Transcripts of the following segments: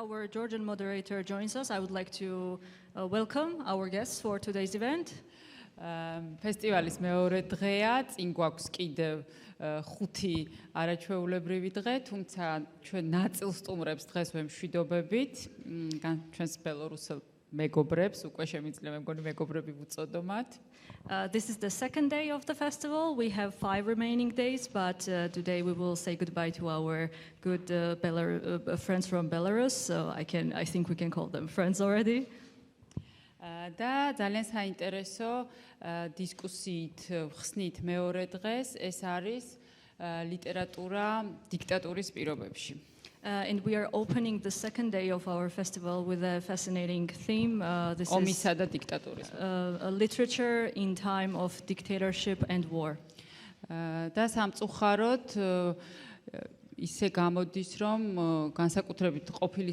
Our Georgian moderator joins us. I would like to welcome our guests for today's event. ფესტივალის მეორე დღეა, წინ გვაქვს კიდევ 5 არაჩვეულებრივი დღე, თუმცა ჩვენ ნაწილს სტუმრებს დღეს ვემშვიდობებით, ჩვენს ბელორუსელ მეგობრებს, უკვე შემიძლია მე მგონი მეგობრები ვუწოდო მათ. This is the second day of the festival. We have 5 remaining days, but today we will say goodbye to our good friends from Belarus. So I think we can call them friends already. და ძალიან საინტერესო დისკუსიით ხსნით მეორე დღეს, ეს არის ლიტერატურა დიქტატურის პირობებში. And we are opening the second day of our festival with a fascinating theme. This ომისა და დიქტატურის. Literature in time of dictatorship and war. და სამწუხაროდ ისე გამოდის, რომ განსაკუთრებით ყოფილი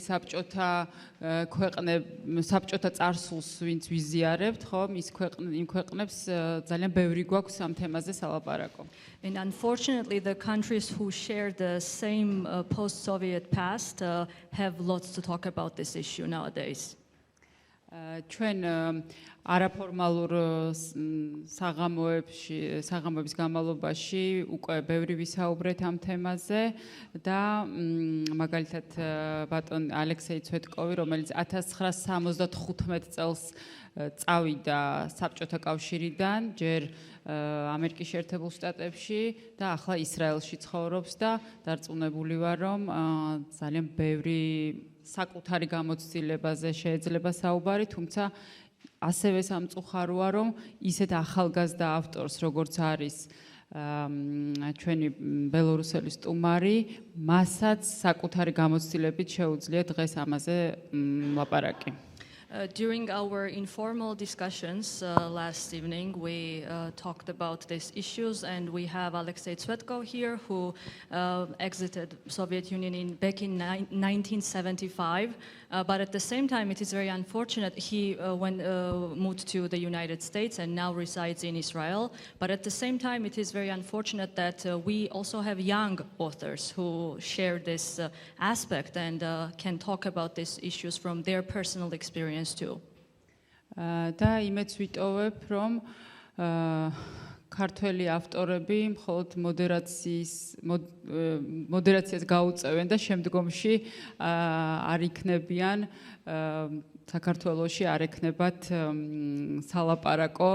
საბჭოთა წარსულს ვინც ვიზიარებთ, ხო, იმ ქვეყნებს ძალიან ბევრი გვაქვს ამ თემაზე სალაპარაკო. And unfortunately, the countries who share the same post-Soviet past have lots to talk about this issue nowadays. ჩვენ არაფორმალურ საღამოების განმავლობაში უკვე ბევრი ვისაუბრეთ ამ თემაზე და მაგალითად ბატონ ალექსეი ცვეტკოვი, რომელიც 1975 წელს წავიდა საბჭოთა კავშირიდან, ჯერ ამერიკის შეერთებულ შტატებში და ახლა ისრაელში ცხოვრობს და დარწმუნებული ვარ, რომ ძალიან ბევრი საკუთარი გამოცდილებაზე შეიძლება საუბარი, თუმცა ასევე სამწუხაროა, რომ ისეთ ახალგაზრდა ავტორს, როგორც არის ჩვენი ბელორუსელი სტუმარი, მასაც საკუთარი გამოცდილებით შეუძლია დღეს ამაზე ლაპარაკი. During our informal discussions last evening, we talked about these issues, and we have Alexei Tsvetkov here, who exited Soviet Union back in 1975. But at the same time, it is very unfortunate he moved to the United States and now resides in Israel. But at the same time, it is very unfortunate that we also have young authors who share this aspect and can talk about these issues from their personal experience too. და იმეც ვიტოვებ, რომ ქართველი ავტორები მხოლოდ მოდერაციას გაუწევენ და შემდგომში არ იქნებიან საქართველოში არ ექნებათ სალაპარაკო,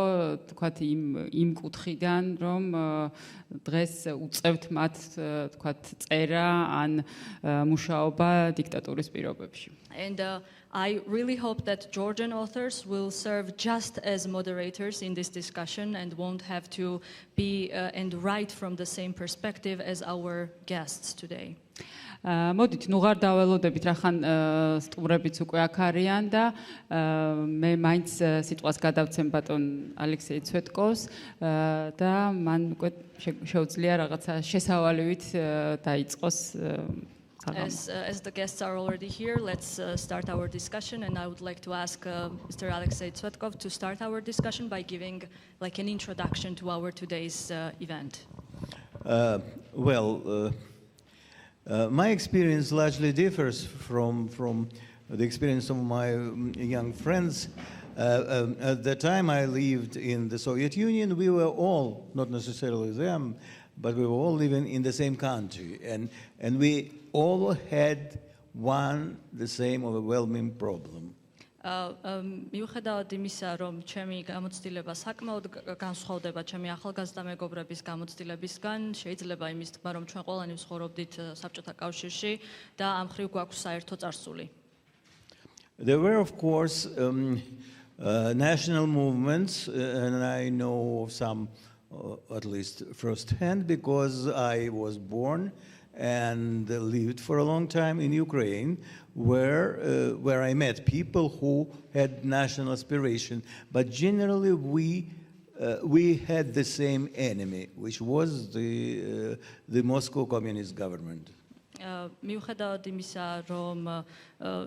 თქვათ იმ კუთხიდან, რომ დღეს უწევთ მათ, თქვათ, წერა ან მუშაობა დიქტატურის პირობებში. And I really hope that Georgian authors will serve just as moderators in this discussion and won't have to be and write from the same perspective as our guests today. მოდით, ნუ ღარ დაველოდებით, რახან სტუმრებიც უკვე აქ არიან და მე მაინც სიტყვას გადავცემ ბატონ ალექსეი ცვეტკოვს და მან უკვე შეუძლია რაღაცა შესავალივით დაიწყოს As the guests are already here, let's start our discussion, and I would like to ask Mr. Alexei Tsvetkov to start our discussion by giving like an introduction to our today's event. My experience largely differs from the experience of my young friends. At the time I lived in the Soviet Union, we were all, not necessarily them, but we were all living in the same country, and we all had the same overwhelming problem. მიუხედავად იმისა, რომ ჩემი გამოცდილება საკმაოდ განსხვავდება ჩემი ახალგაზრდა მეგობრების გამოცდილებისგან, შეიძლება იმის თქმა, რომ ჩვენ ყველანი ვცხოვრობდით საბჭოთა კავშირში და ამ მხრივ გვაქვს საერთო წარსული. There were, of course, national movements, and I know of some at least firsthand because I was born and lived for a long time in Ukraine, where I met people who had national aspiration. But generally, we had the same enemy, which was the Moscow Communist government. მიუხედავად იმისა, რომ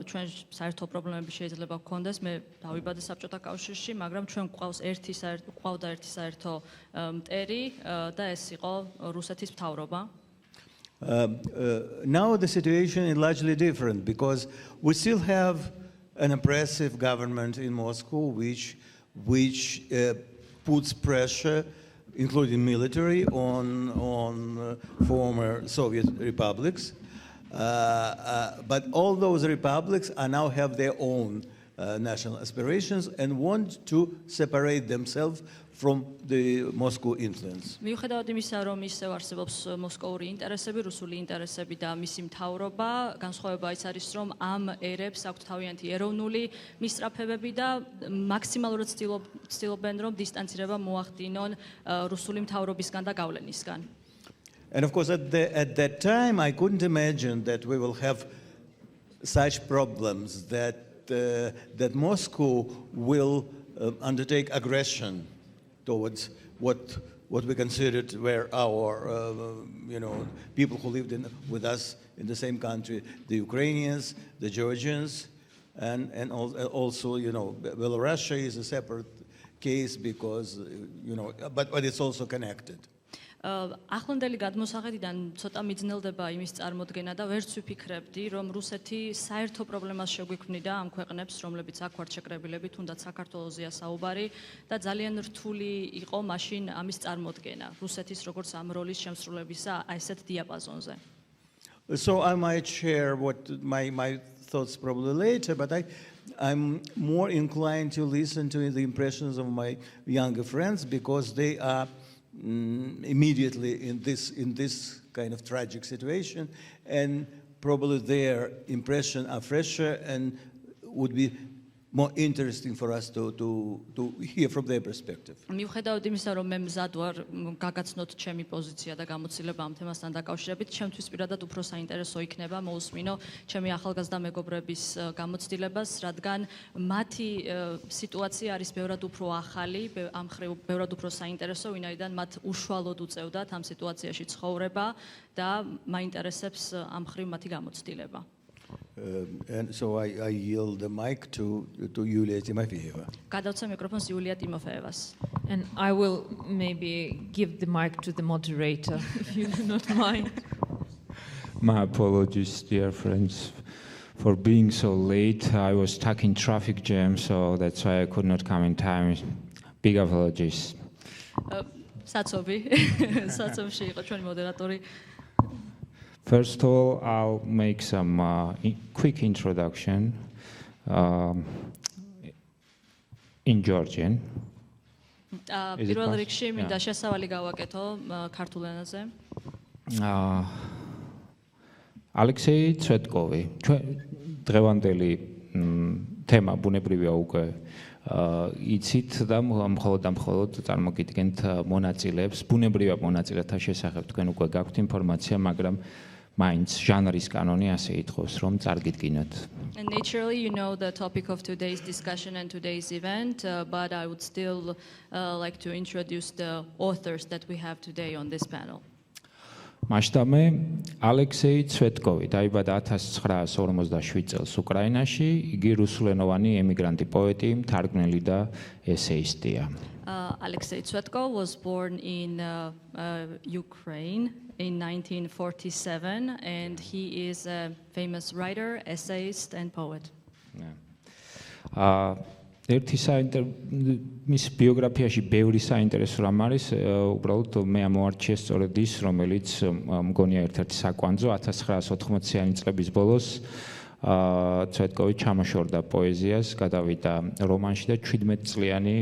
ჩვენ საერთო პრობლემები შეიძლება გქონდეს, მე დავიბადე საბჭოთა კავშირში, მაგრამ ჩვენ გვყავდა ერთი საერთო მტერი და ეს იყო რუსეთის მთავრობა. Now the situation is largely different because we still have an oppressive government in Moscow which puts pressure, including military, on former Soviet republics. But all those republics now have their own national aspirations and want to separate themselves from the Moscow influence. მიუხედავად იმისა, რომ ისევ არსებობს მოსკოვური ინტერესები, რუსული ინტერესები და მისი მთავრობა, განსხვავება ის არის, რომ ამ ერებს აქვთ თავიანთი ეროვნული მისწრაფებები და მაქსიმალურად ცდილობენ, რომ დისტანცირება მოახდინონ რუსული მთავრობისგან და გავლენისგან. And of course, at that time, I couldn't imagine that we will have such problems that Moscow will undertake aggression towards what we considered were our, people who lived with us in the same country, the Ukrainians, the Georgians, and also, Belarus is a separate case because, but it's also connected. ახლანდელი გადმოსახედიდან ცოტა მიძნელდება იმის წარმოდგენა და ვერც ვიფიქრებდი, რომ რუსეთი საერთო პრობლემას შეგვიქმნიდა ამ ქვეყნებს, რომლებიც აქ ვართ შეკრებილები, თუნდაც საქართველოზეა საუბარი და ძალიან რთული იყო მაშინ ამის წარმოდგენა, რუსეთის როგორც ამ როლის შემსრულებისა ესეთ დიაპაზონზე. So I might share what my thoughts probably later, but I'm more inclined to listen to the impressions of my younger friends because they are immediately in this kind of tragic situation, and probably their impression are fresher and would be more interesting for us to hear from their perspective. მიუხედავად იმისა, რომ მე მზად ვარ გაგაცნოთ ჩემი პოზიცია და გამოცდილება ამ თემასთან დაკავშირებით, ჩემთვის პირადად უფრო საინტერესო იქნება მოусმინო ჩემი ახალგაზრდა მეგობრების გამოცდილებას, რადგან მათი სიტუაცია არის ბევრად უფრო ახალი, ამ მხრივ ბევრად უფრო საინტერესო, ვინაიდან მათ უშუალოდ უწევდათ ამ სიტუაციაში ცხოვრება და მაინტერესებს ამ მხრივ მათი გამოცდილება. And so I yield the mic to Yulia Cimafiejeva. გადავცემ მიკროფონს იულია ტიმოფეევას. And I will maybe give the mic to the moderator, if you do not mind. My apologies, dear friends, for being so late. I was stuck in traffic jam, so that's why I could not come in time. Big apologies. საწობში იყო ჩვენი მოდერატორი. First of all, I'll make some quick introduction in Georgian. პირველ რიგში მინდა შესავალი გავაკეთო ქართულ ენაზე. ალექსეი ცვეტკოვი. დღევანდელი თემა ბუნებრივია უკვე იცით და მხოლოდ წარმოგიდგენთ მონაწილეებს, ბუნებრივია მონაწილეთა შესახებ თქვენ უკვე გაქვთ ინფორმაცია, მაგრამ მაინც ჟანრის კანონი ასე ითხოვს, რომ წარგიდგინოთ. And naturally, you know the topic of today's discussion and today's event, but I would still like to introduce the authors that we have today on this panel. მასშტაბი ალექსეი ცვეტკოვი დაიბადა 1947 წელს უკრაინაში. იგი რუსულენოვანი ემიგრანტი პოეტი, მთარგმნელი და ესეისტია. Alexei Tsvetkov was born in Ukraine in 1947, and he is a famous writer, essayist, and poet. ერთი მის ბიოგრაფიაში ბევრი საინტერესო რამ არის, უბრალოდ მე ამოვარჩიე სწორედ ის, რომელიც მგონია ერთ-ერთი საკვანძო 1980-იანი წლების ბოლოს ცვეტკოვი ჩამოშორდა პოეზიას, გადავიდა რომანში და 17 წლიანი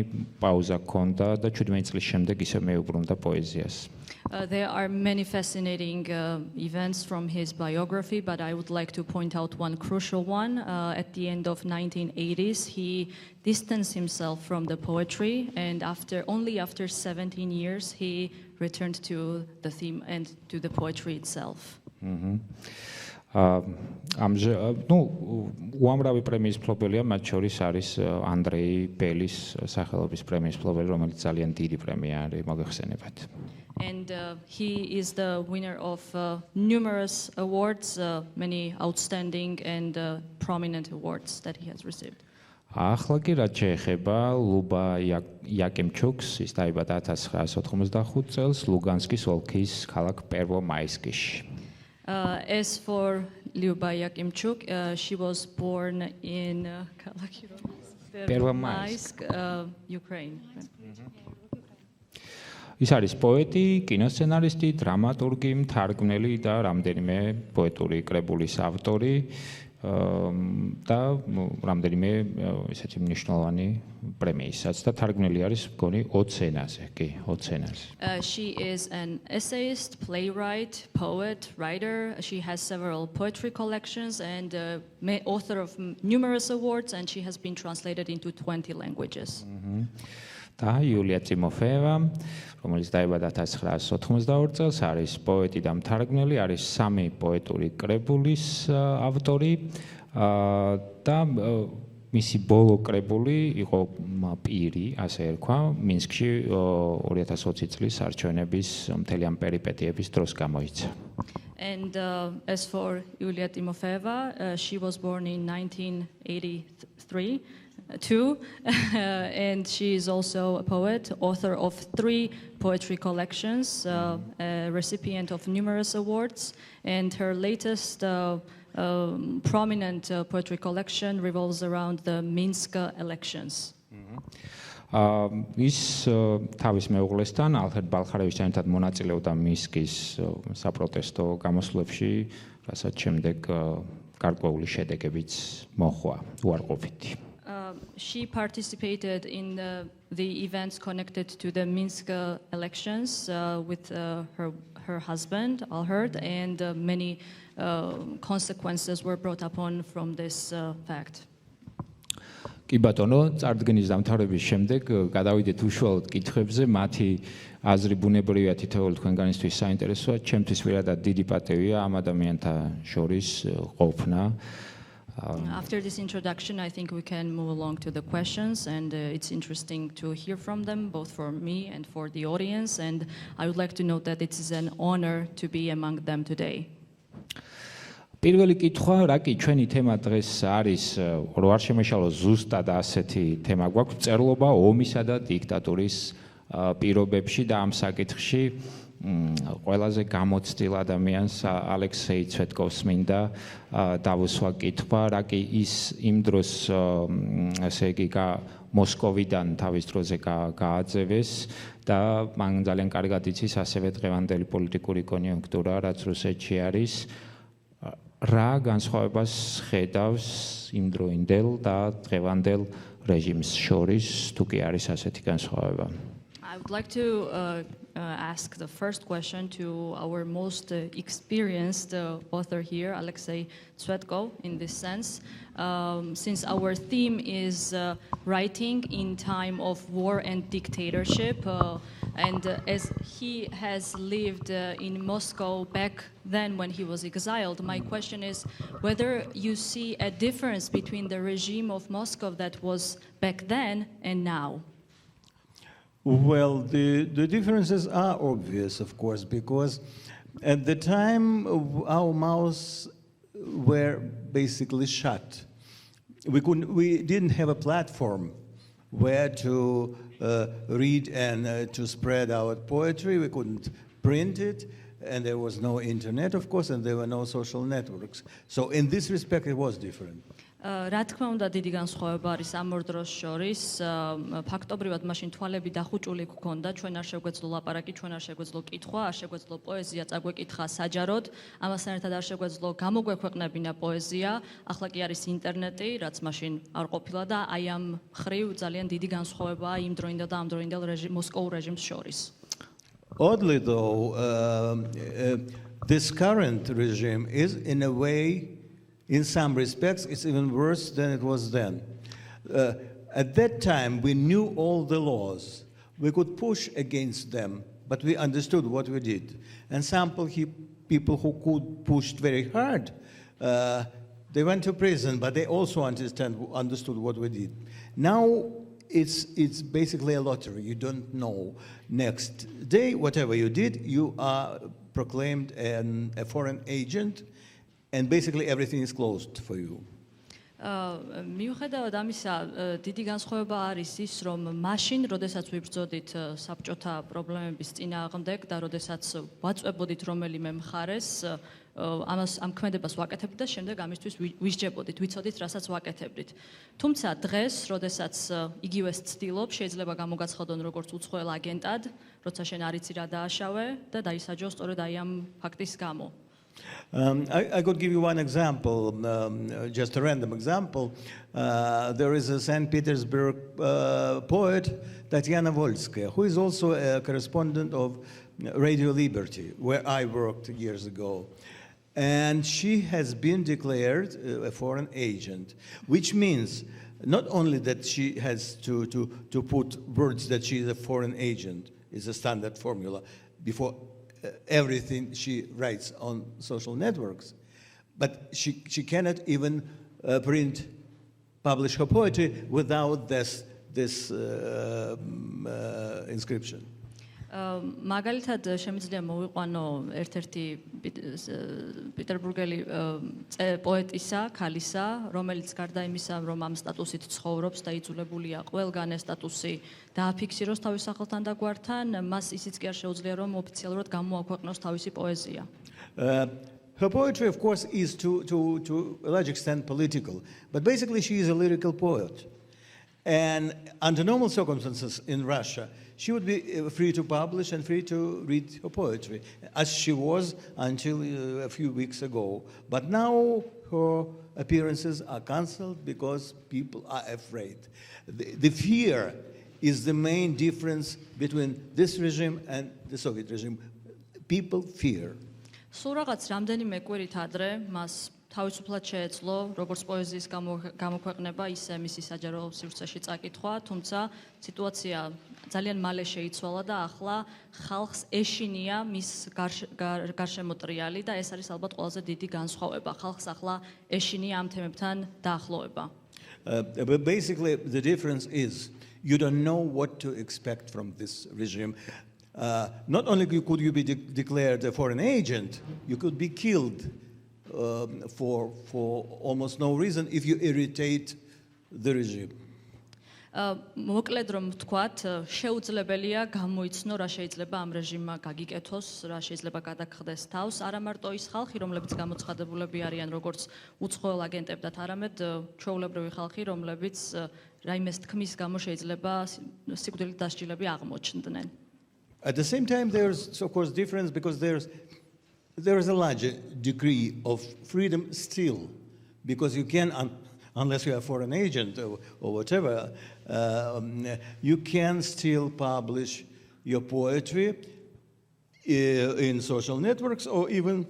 პაუზა ჰქონდა და 17 წლის შემდეგ ისე მეუბრუნდა პოეზიას. There are many fascinating events from his biography, but I would like to point out one crucial one. At the end of 1980s, he distanced himself from the poetry, and only after 17 years, he returned to the theme and to the poetry itself. უამრავი პრემიის მფლობელია, მათ შორის არის ანდრეი ბელის სახელობის პრემიის მფლობელი, რომელიც ძალიან დიდი პრემია არის, მოგეხსენებათ. And he is the winner of numerous awards, many outstanding and prominent awards that he has received. ახლა კი რაც შეეხება ლიუბა იაკიმჩუკს, ის დაიბადა 1985 წელს ლუგანსკის ოლქის ქალაქ პერვომაისკში. As for Lyuba Yakimchuk, she was born in Pervomaisk, Ukraine. ის არის პოეტი, კინოსცენარისტი, დრამატურგი, მთარგმნელი და რამდენიმე პოეტური კრებულის ავტორი და რამდენიმე ისეთი მნიშვნელოვანი პრემიისაც და თარგმნელი არის მგონი 20 ენაზე, კი, 20 ენაზე. She is an essayist, playwright, poet, writer. She has several poetry collections and author of numerous awards, and she has been translated into 20 languages. და იულია ტიმოფეევა, რომელიც დაიბადა 1992 წელს, არის პოეტი და მთარგმნელი, არის 3 პოეტური კრებულის ავტორი და მისი ბოლო კრებული იყო პირი, ასე ერქვა, მინსკში 2020 წლის არჩევნების მთელი ამ პერიპეტიების დროს გამოიცა. And as for Yulia Timofeeva, she was born in 1983. And she is also a poet, author of 3 poetry collections, a recipient of numerous awards, and her latest prominent poetry collection revolves around the Minsk elections. ის თავის მეუღლესთან ალხერტ ბალხარევისთან ერთად მონაწილეობდა მინსკის საპროტესტო გამოსვლებში, რასაც შემდეგ გარკვეული შედეგებიც მოჰყვა უარყოფითი. She participated in the events connected to the Minsk elections with her husband, Alhert, and many consequences were brought upon from this fact. კი ბატონო, წარდგენის დამთავრების შემდეგ გადავიდეთ უშუალოდ კითხვებზე, მათი აზრი ბუნებრივია თითოეული თქვენგანისთვის საინტერესოა, ჩემთვის ვერადად დიდი პატივია ამ ადამიანთა შორის ყოფნა. After this introduction, I think we can move along to the questions, and it's interesting to hear from them, both for me and for the audience, and I would like to note that it is an honor to be among them today. პირველი კითხვა, რა კი ჩვენი თემა დღეს არის, რო არ შემეშალო ზუსტად ასეთი თემა გვაქვს, მწერლობა ომისა და დიქტატურის პირობებში და ამ საკითხში ყველაზე გამოცდილ ადამიანს ალექსეი ცვეტკოვს მინდა დავუსვა კითხვა, რა კი ის იმ დროს ესე იგი მოსკოვიდან თავის დროზე გააძევეს და მან ძალიან კარგად იცის ასევე დღევანდელი პოლიტიკური კონიუნქტურა, რაც რუსეთში არის. რა განსხვავებას ხედავს იმდროინდელ და დღევანდელ რეჟიმს შორის, თუ კი არის ასეთი განსხვავება? I would like to ask the first question to our most experienced author here, Alexei Tsvetkov, in this sense. Since our theme is writing in time of war and dictatorship, and as he has lived in Moscow back then when he was exiled, my question is whether you see a difference between the regime of Moscow that was back then and now. Well, the differences are obvious, of course, because at the time our mouths were basically shut. We didn't have a platform where to read and to spread our poetry. We couldn't print it, and there was no internet, of course, and there were no social networks. So in this respect, it was different. რა თქმა უნდა, დიდი განსხვავება არის ამ ორ დროს შორის. ფაქტობრივად მაშინ თვალები დახუჭული გქონდა, ჩვენ არ შეგვეძლო ლაპარაკი, ჩვენ არ შეგვეძლო კითხვა, არ შეგვეძლო პოეზია წაგვეკითხა საჯაროდ, ამასთან ერთად არ შეგვეძლო გამოგვექვეყნებინა პოეზია. ახლა კი არის ინტერნეტი, რაც მაშინ არ ყოფილა და აი ამ ხრივ ძალიან დიდი განსხვავებაა იმ დროინდელ და ამ დროინდელ მოსკოვურ რეჟიმს შორის. Oddly though, this current regime is in a way, in some respects, it's even worse than it was then. At that time, we knew all the laws. We could push against them, but we understood what we did. And some people who could push very hard, they went to prison, but they also understood what we did. Now, it's basically a lottery. You don't know. Next day, whatever you did, you are proclaimed a foreign agent, and basically everything is closed for you. მიუხედავად ამისა, დიდი განსხვავება არის ის, რომ მაშინ, როდესაც ვიბრძოდით საბჭოთა პრობლემების წინააღმდეგ და როდესაც ვაწვებოდით რომელიმე მხარეს, ამ ქმედებას ვაკეთებდით და შემდეგ ამისთვის ვისჯებოდით, ვიცოდით, რასაც ვაკეთებდით. თუმცა დღეს, როდესაც იგივეს ცდილობ, შეიძლება გამოგაცხადონ როგორც უცხოელ აგენტად, როცა შენ არ იცი რა დააშავე და დაისაჯო სწორედ აი ამ ფაქტის გამო. I could give you one example, just a random example. There is a St. Petersburg poet, Tatiana Volskaya, who is also a correspondent of Radio Liberty, where I worked years ago. And she has been declared a foreign agent, which means not only that she has to put words that she is a foreign agent, is a standard formula, before everything she writes on social networks, but she cannot even publish her poetry without this inscription. მაგალითად შემიძლია მოვიყვანო ერთ-ერთი პეტერბურგელი პოეტისა, ქალისა, რომელიც გარდა იმისა, რომ ამ სტატუსით ცხოვრობს და იძულებულია ყველგან ეს სტატუსი დააფიქსიროს თავის სახელთან და გვართან, მას ისიც კი არ შეუძლია, რომ ოფიციალურად გამოაქვეყნოს თავისი პოეზია. Her poetry, of course, is to a large extent political, but basically she is a lyrical poet. And under normal circumstances in Russia, she would be free to publish and free to read her poetry, as she was until a few weeks ago. But now her appearances are cancelled because people are afraid. The fear is the main difference between this regime and the Soviet regime. People fear. სულ რაღაც რამდენიმე კვირით ადრე მას თავისუფლად შეეძლო როგორც პოეზიის გამოქვეყნება, ისე მისი საჯარო სივრცეში წაკითხვა, თუმცა სიტუაცია ძალიან მალე შეიცვალა და ახლა ხალხს ეშინია მის გარშემო ტრიალი და ეს არის ალბათ ყველაზე დიდი განსხვავება. ხალხს ახლა ეშინია ამ თემებთან დაახლოება. Basically, the difference is you don't know what to expect from this regime. Not only could you be declared a foreign agent, you could be killed for almost no reason if you irritate the regime. მოკლედ რომ ვთქვათ, შეუძლებელია გამოიცნო რა შეიძლება ამ რეჟიმმა გაგიკეთოს, რა შეიძლება გადაგხდეს თავს, არა მარტო ის ხალხი, რომლებიც გამოცხადებულები არიან როგორც უცხოელ აგენტებთან, არამედ ჩვეულებრივი ხალხი, რომლებიც რაიმეს თქმის გამო შეიძლება სიკვდილით დასჯილები აღმოჩნდნენ. At the same time, there's of course difference because there is a large degree of freedom still, because you can, unless you are a foreign agent or whatever, you can still publish your poetry in social networks or even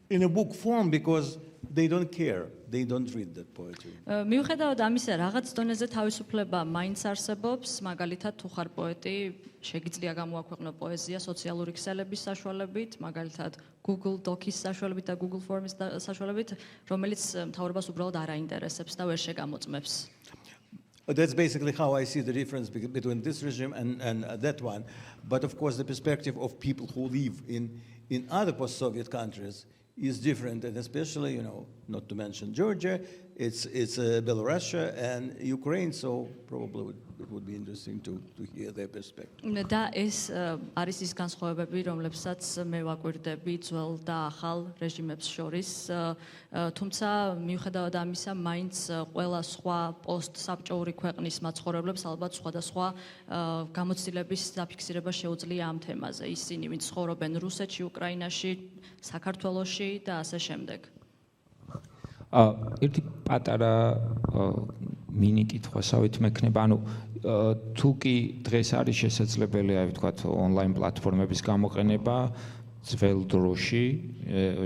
in a book form because they don't care. They don't read that poetry. მიუხედავად ამისა, რაღაც დონეზე თავისუფლება მაინც არსებობს, მაგალითად თუ ხარ პოეტი, შეგიძლია გამოაქვეყნო პოეზია სოციალური ქსელების საშუალებით, მაგალითად Google Docs-ის საშუალებით და Google Forms-ის საშუალებით, რომელიც მთავრობას უბრალოდ არ აინტერესებს და ვერ შეგამოწმებს. That's basically how I see the difference between this regime and that one. But of course, the perspective of people who live in other post-Soviet countries is different, and especially, not to mention Georgia, it's Belarus and Ukraine, so probably it would be interesting to hear their perspective. და ეს არის ის განსხვავებები, რომლებსაც მე ვაკვირდები ძველ და ახალ რეჟიმებს შორის, თუმცა მიუხედავად ამისა, მაინც ყველა სხვა პოსტსაბჭოური ქვეყნის მაცხოვრებლებს ალბათ სხვადასხვა გამოცდილების დაფიქსირება შეუძლია ამ თემაზე. ისინი, ვინც ცხოვრობენ რუსეთში, უკრაინაში, საქართველოში და ასე შემდეგ. ერთი პატარა მინი კითხვასავით მექნება, თუ კი დღეს არის შესაძლებელი, ვთქვათ, ონლაინ პლატფორმების გამოყენება, ძველ დროში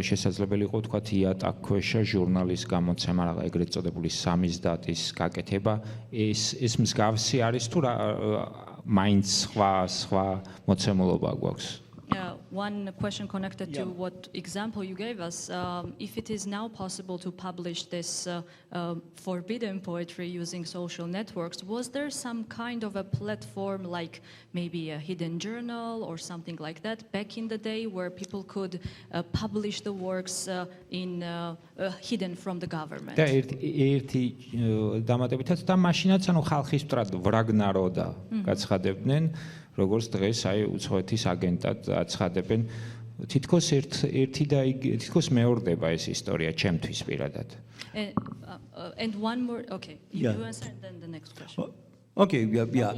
შესაძლებელი იყო, ვთქვათ, იატაკქვეშა ჟურნალის გამოცემა, ეგრეთ წოდებული სამიზდატის გაკეთება, ეს მსგავსი არის თუ მაინც სხვა მოცემულობა გვაქვს? one question connected to what example you gave us. If it is now possible to publish this forbidden poetry using social networks, was there some kind of a platform like maybe a hidden journal or something like that back in the day where people could publish the works hidden from the government? და ერთი დამატებითაც და მაშინაც ანუ ხალხის ვრაგნარო და გაცხადებდნენ როგორც დღეს აი უცხოეთის აგენტად აცხადებენ თითქოს ერთი და თითქოს მეორდება ეს ისტორია ჩემთვის პირადად. And one more, okay, you answer and then the next question. Okay, yeah.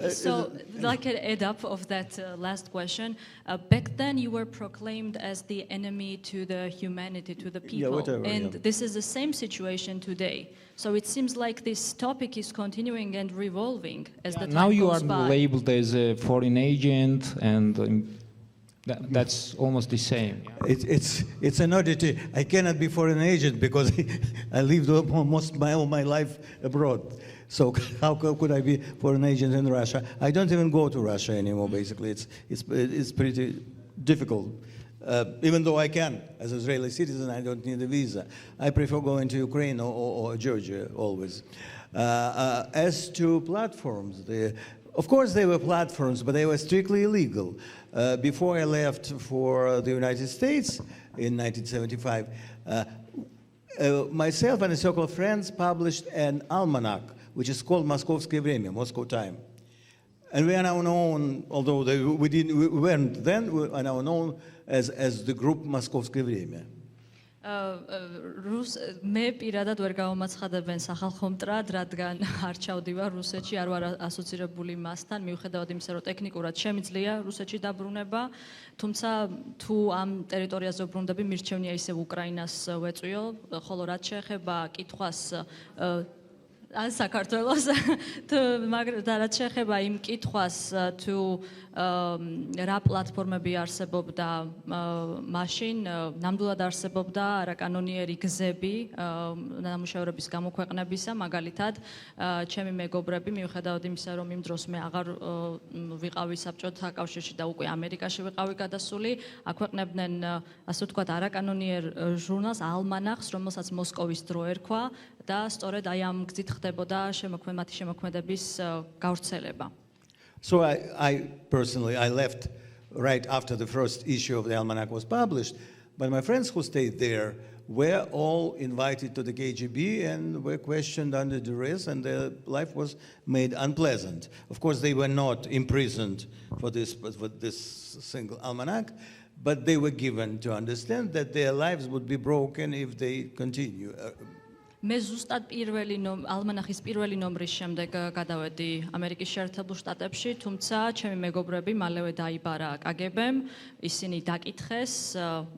So, like an add up of that last question, back then you were proclaimed as the enemy to the humanity, to the people. Whatever, and this is the same situation today. So it seems like this topic is continuing and revolving as the time now you goes are by. labeled as a foreign agent and that's almost the same. It's an oddity. I cannot be foreign agent because I lived almost all my life abroad. So how could I be foreign agent in Russia? I don't even go to Russia anymore. Basically, it's pretty difficult. Even though I can, as an Israeli citizen, I don't need a visa. I prefer going to Ukraine or Georgia always. As to platforms, of course there were platforms, but they were strictly illegal. Before I left for the United States in 1975, myself and a circle of friends published an almanac, which is called Moskovskoye Vremya, Moscow Time. And we are now known, although we weren't then, we are now known as the group Moskovskoye Vremya. მე პირადად ვერ გავამაცხადებენ სახალხო მტრად, რადგან არ ჩავდივარ რუსეთში, არ ვარ ასოცირებული მასთან, მიუხედავად იმისა, რომ ტექნიკურად შემიძლია რუსეთში დაბრუნება, თუმცა თუ ამ ტერიტორიაზე ვბრუნდები, მირჩევნია ისევ უკრაინას ვეწვიო, ხოლო რაც შეეხება კითხვას ან საქართველოს და რაც შეეხება იმ კითხვას თუ რა პლატფორმები არსებობდა მაშინ ნამდვილად არსებობდა არაკანონიერი გზები ნამუშევრების გამოქვეყნებისა მაგალითად ჩემი მეგობრები მიუხედავად იმისა რომ იმ დროს მე აღარ ვიყავი საბჭოთა კავშირში და უკვე ამერიკაში ვიყავი გადასული აქვეყნებდნენ ასე ვთქვათ არაკანონიერ ჟურნალს ალმანახს რომელსაც მოსკოვის დრო ერქვა და სწორედ აი ამ გზით ხდებოდა მათი შემოქმედების გავრცელება. So I personally, I left right after the first issue of the almanac was published, but my friends who stayed there were all invited to the KGB and were questioned under duress, and their life was made unpleasant. Of course, they were not imprisoned for this single almanac, but they were given to understand that their lives would be broken if they continue. მე ზუსტად ალმანახის პირველი ნომრის შემდეგ გადავედი ამერიკის შეერთებულ შტატებში, თუმცა ჩემი მეგობრები მალევე დაიბარა კგბ-მ, ისინი დაკითხეს,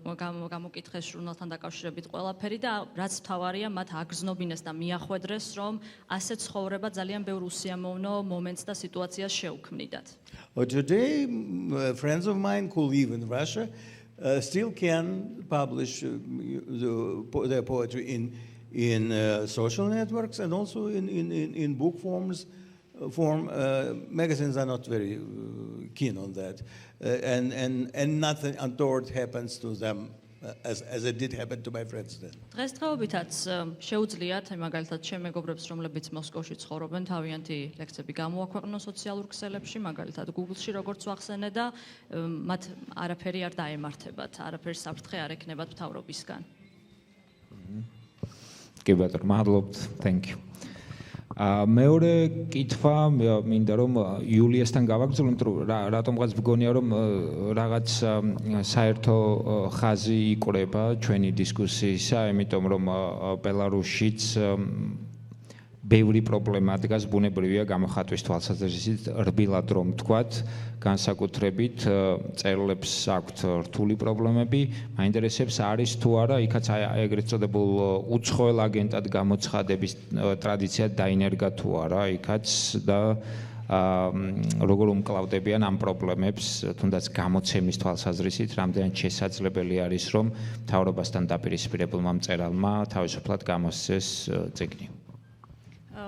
გამოკითხეს ჟურნალთან დაკავშირებით ყველაფერი და რაც მთავარია, მათ აგრძნობინეს და მიახვედრეს, რომ ასე ცხოვრება ძალიან ბევრ უსიამოვნო მომენტს და სიტუაციას შეუქმნიდათ. Today, friends of mine who live in Russia still can publish their poetry in social networks and also in book form. Magazines are not very keen on that, and nothing untoward happens to them as it did happen to my friends then. დღესდღეობითაც შეუძლიათ მაგალითად ჩემ მეგობრებს რომლებიც მოსკოვში ცხოვრობენ თავიანთი ლექსები გამოაქვეყნონ სოციალურ ქსელებში მაგალითად Google-ში როგორც ვახსენე და მათ არაფერი არ დაემართებათ, არაფერი საფრთხე არ ექნებათ მთავრობისგან. კი ბატონო, მადლობთ, thank you. მეორე კითხვა მინდა რომ იულიასთან გავაგრძელო, იმიტომ რომ რატომღაც მგონია რომ რაღაც საერთო ხაზი იკვრება ჩვენი დისკუსიისა, იმიტომ რომ ბელარუსშიც ბევრი პრობლემა დგას, ბუნებრივია გამოხატვის თვალსაზრისით რბილად რომ ვთქვათ, განსაკუთრებით მწერლებს აქვთ რთული პრობლემები, მაინტერესებს არის თუ არა იქაც ეგრეთ წოდებულ უცხოელ აგენტად გამოცხადების ტრადიცია დაინერგა თუ არა იქაც და როგორ უმკლავდებიან ამ პრობლემებს, თუნდაც გამოცემის თვალსაზრისით, რამდენად შესაძლებელი არის რომ მთავრობასთან დაპირისპირებულმა მწერალმა თავისუფლად გამოსცეს წიგნი.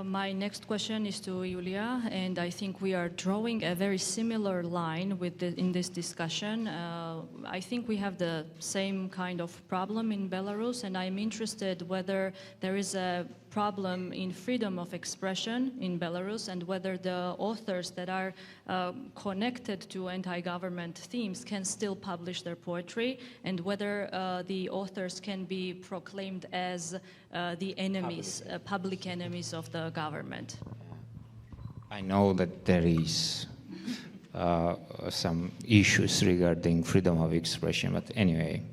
My next question is to Iulia, and I think we are drawing a very similar line in this discussion. I think we have the same kind of problem in Belarus, and I'm interested whether there is a problem in freedom of expression in Belarus and whether the authors that are connected to anti-government themes can still publish their poetry, and whether the authors can be proclaimed as the enemies, public enemies of the government. I know that there is some issues regarding freedom of expression, but anyway.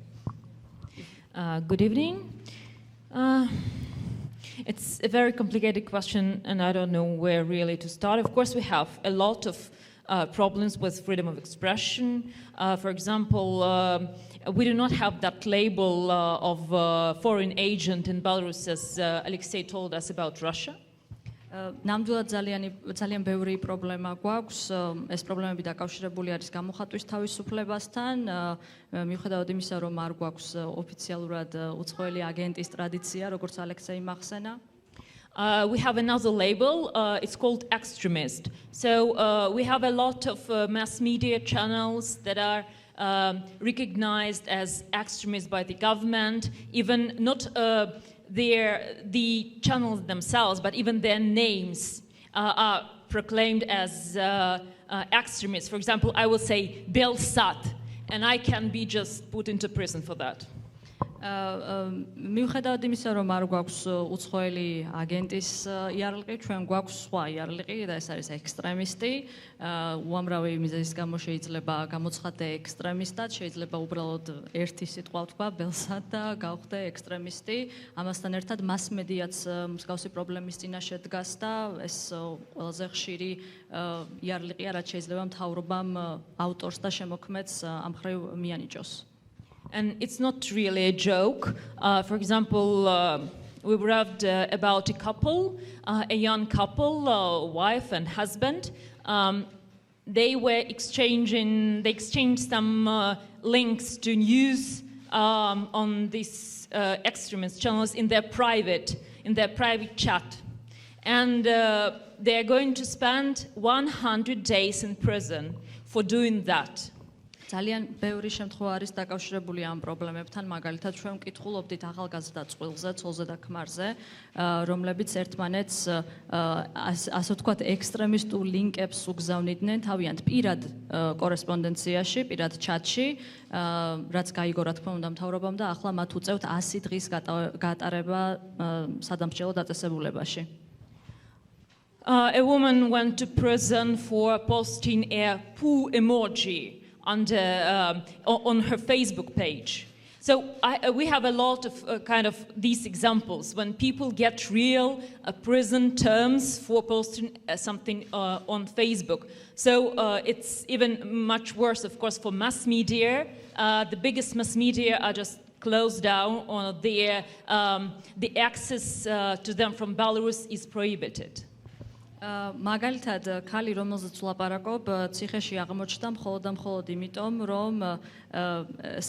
Good evening. It's a very complicated question, and I don't know where really to start. Of course, we have a lot of problems with freedom of expression. For example, we do not have that label of foreign agent in Belarus, as Alexei told us about Russia. ნამდვილად ძალიან ბევრი პრობლემა გვაქვს. ეს პრობლემები დაკავშირებული არის გამოხატვის თავისუფლებასთან, მიუხედავად იმისა, რომ არ გვაქვს ოფიციალურად უცხოელი აგენტის ტრადიცია, როგორც ალექსეი მახსენა. We have another label, it's called extremist. So we have a lot of mass media channels that are recognized as extremists by the government, even not the channels themselves, but even their names are proclaimed as extremists. For example, I will say Belsat, and I can be just put into prison for that. მიუხედავად იმისა, რომ არ გვაქვს უცხოელი აგენტის იარლყი, ჩვენ გვაქვს სხვა იარლყი და ეს არის ექსტრემისტი. უამრავი მიზეზის გამო შეიძლება გამოცხადდე ექსტრემისტად, შეიძლება უბრალოდ ერთი სიტყვა ვთქვა ბელსად და გავხდე ექსტრემისტი. ამასთან ერთად მასმედიაც მსგავსი პრობლემის წინაშე დგას და ეს ყველაზე ხშირი იარლყია, რაც შეიძლება მთავრობამ ავტორს და შემოქმედს ამ მხრივ მიანიჭოს. And it's not really a joke. For example, we read about a couple, a young couple, wife and husband. They exchanged some links to news on these extremist channels in their private chat. And they are going to spend 100 days in prison for doing that. ძალიან ბევრი შემთხვევა არის დაკავშირებული ამ პრობლემებთან, მაგალითად ჩვენ ვკითხულობდით ახალგაზრდა წყვილზე, ცოლზე და ქმარზე, რომლებიც ერთმანეთს ასე ვთქვათ ექსტრემისტულ ლინკებს უგზავნიდნენ თავიანთ პირად კორესპონდენციაში, პირად ჩატში, რაც გაიგო რა თქმა უნდა მთავრობამ და ახლა მათ უწევთ 100 დღის გატარება სადამსჯელო დაწესებულებაში. A woman went to prison for posting a poo emoji on her Facebook page. So we have a lot of kind of these examples when people get real prison terms for posting something on Facebook. So it's even much worse, of course, for mass media. The biggest mass media are just closed down, or the access to them from Belarus is prohibited. მაგალითად, ქალი, რომელზეც ვლაპარაკობ, ციხეში აღმოჩნდა მხოლოდ და მხოლოდ იმიტომ, რომ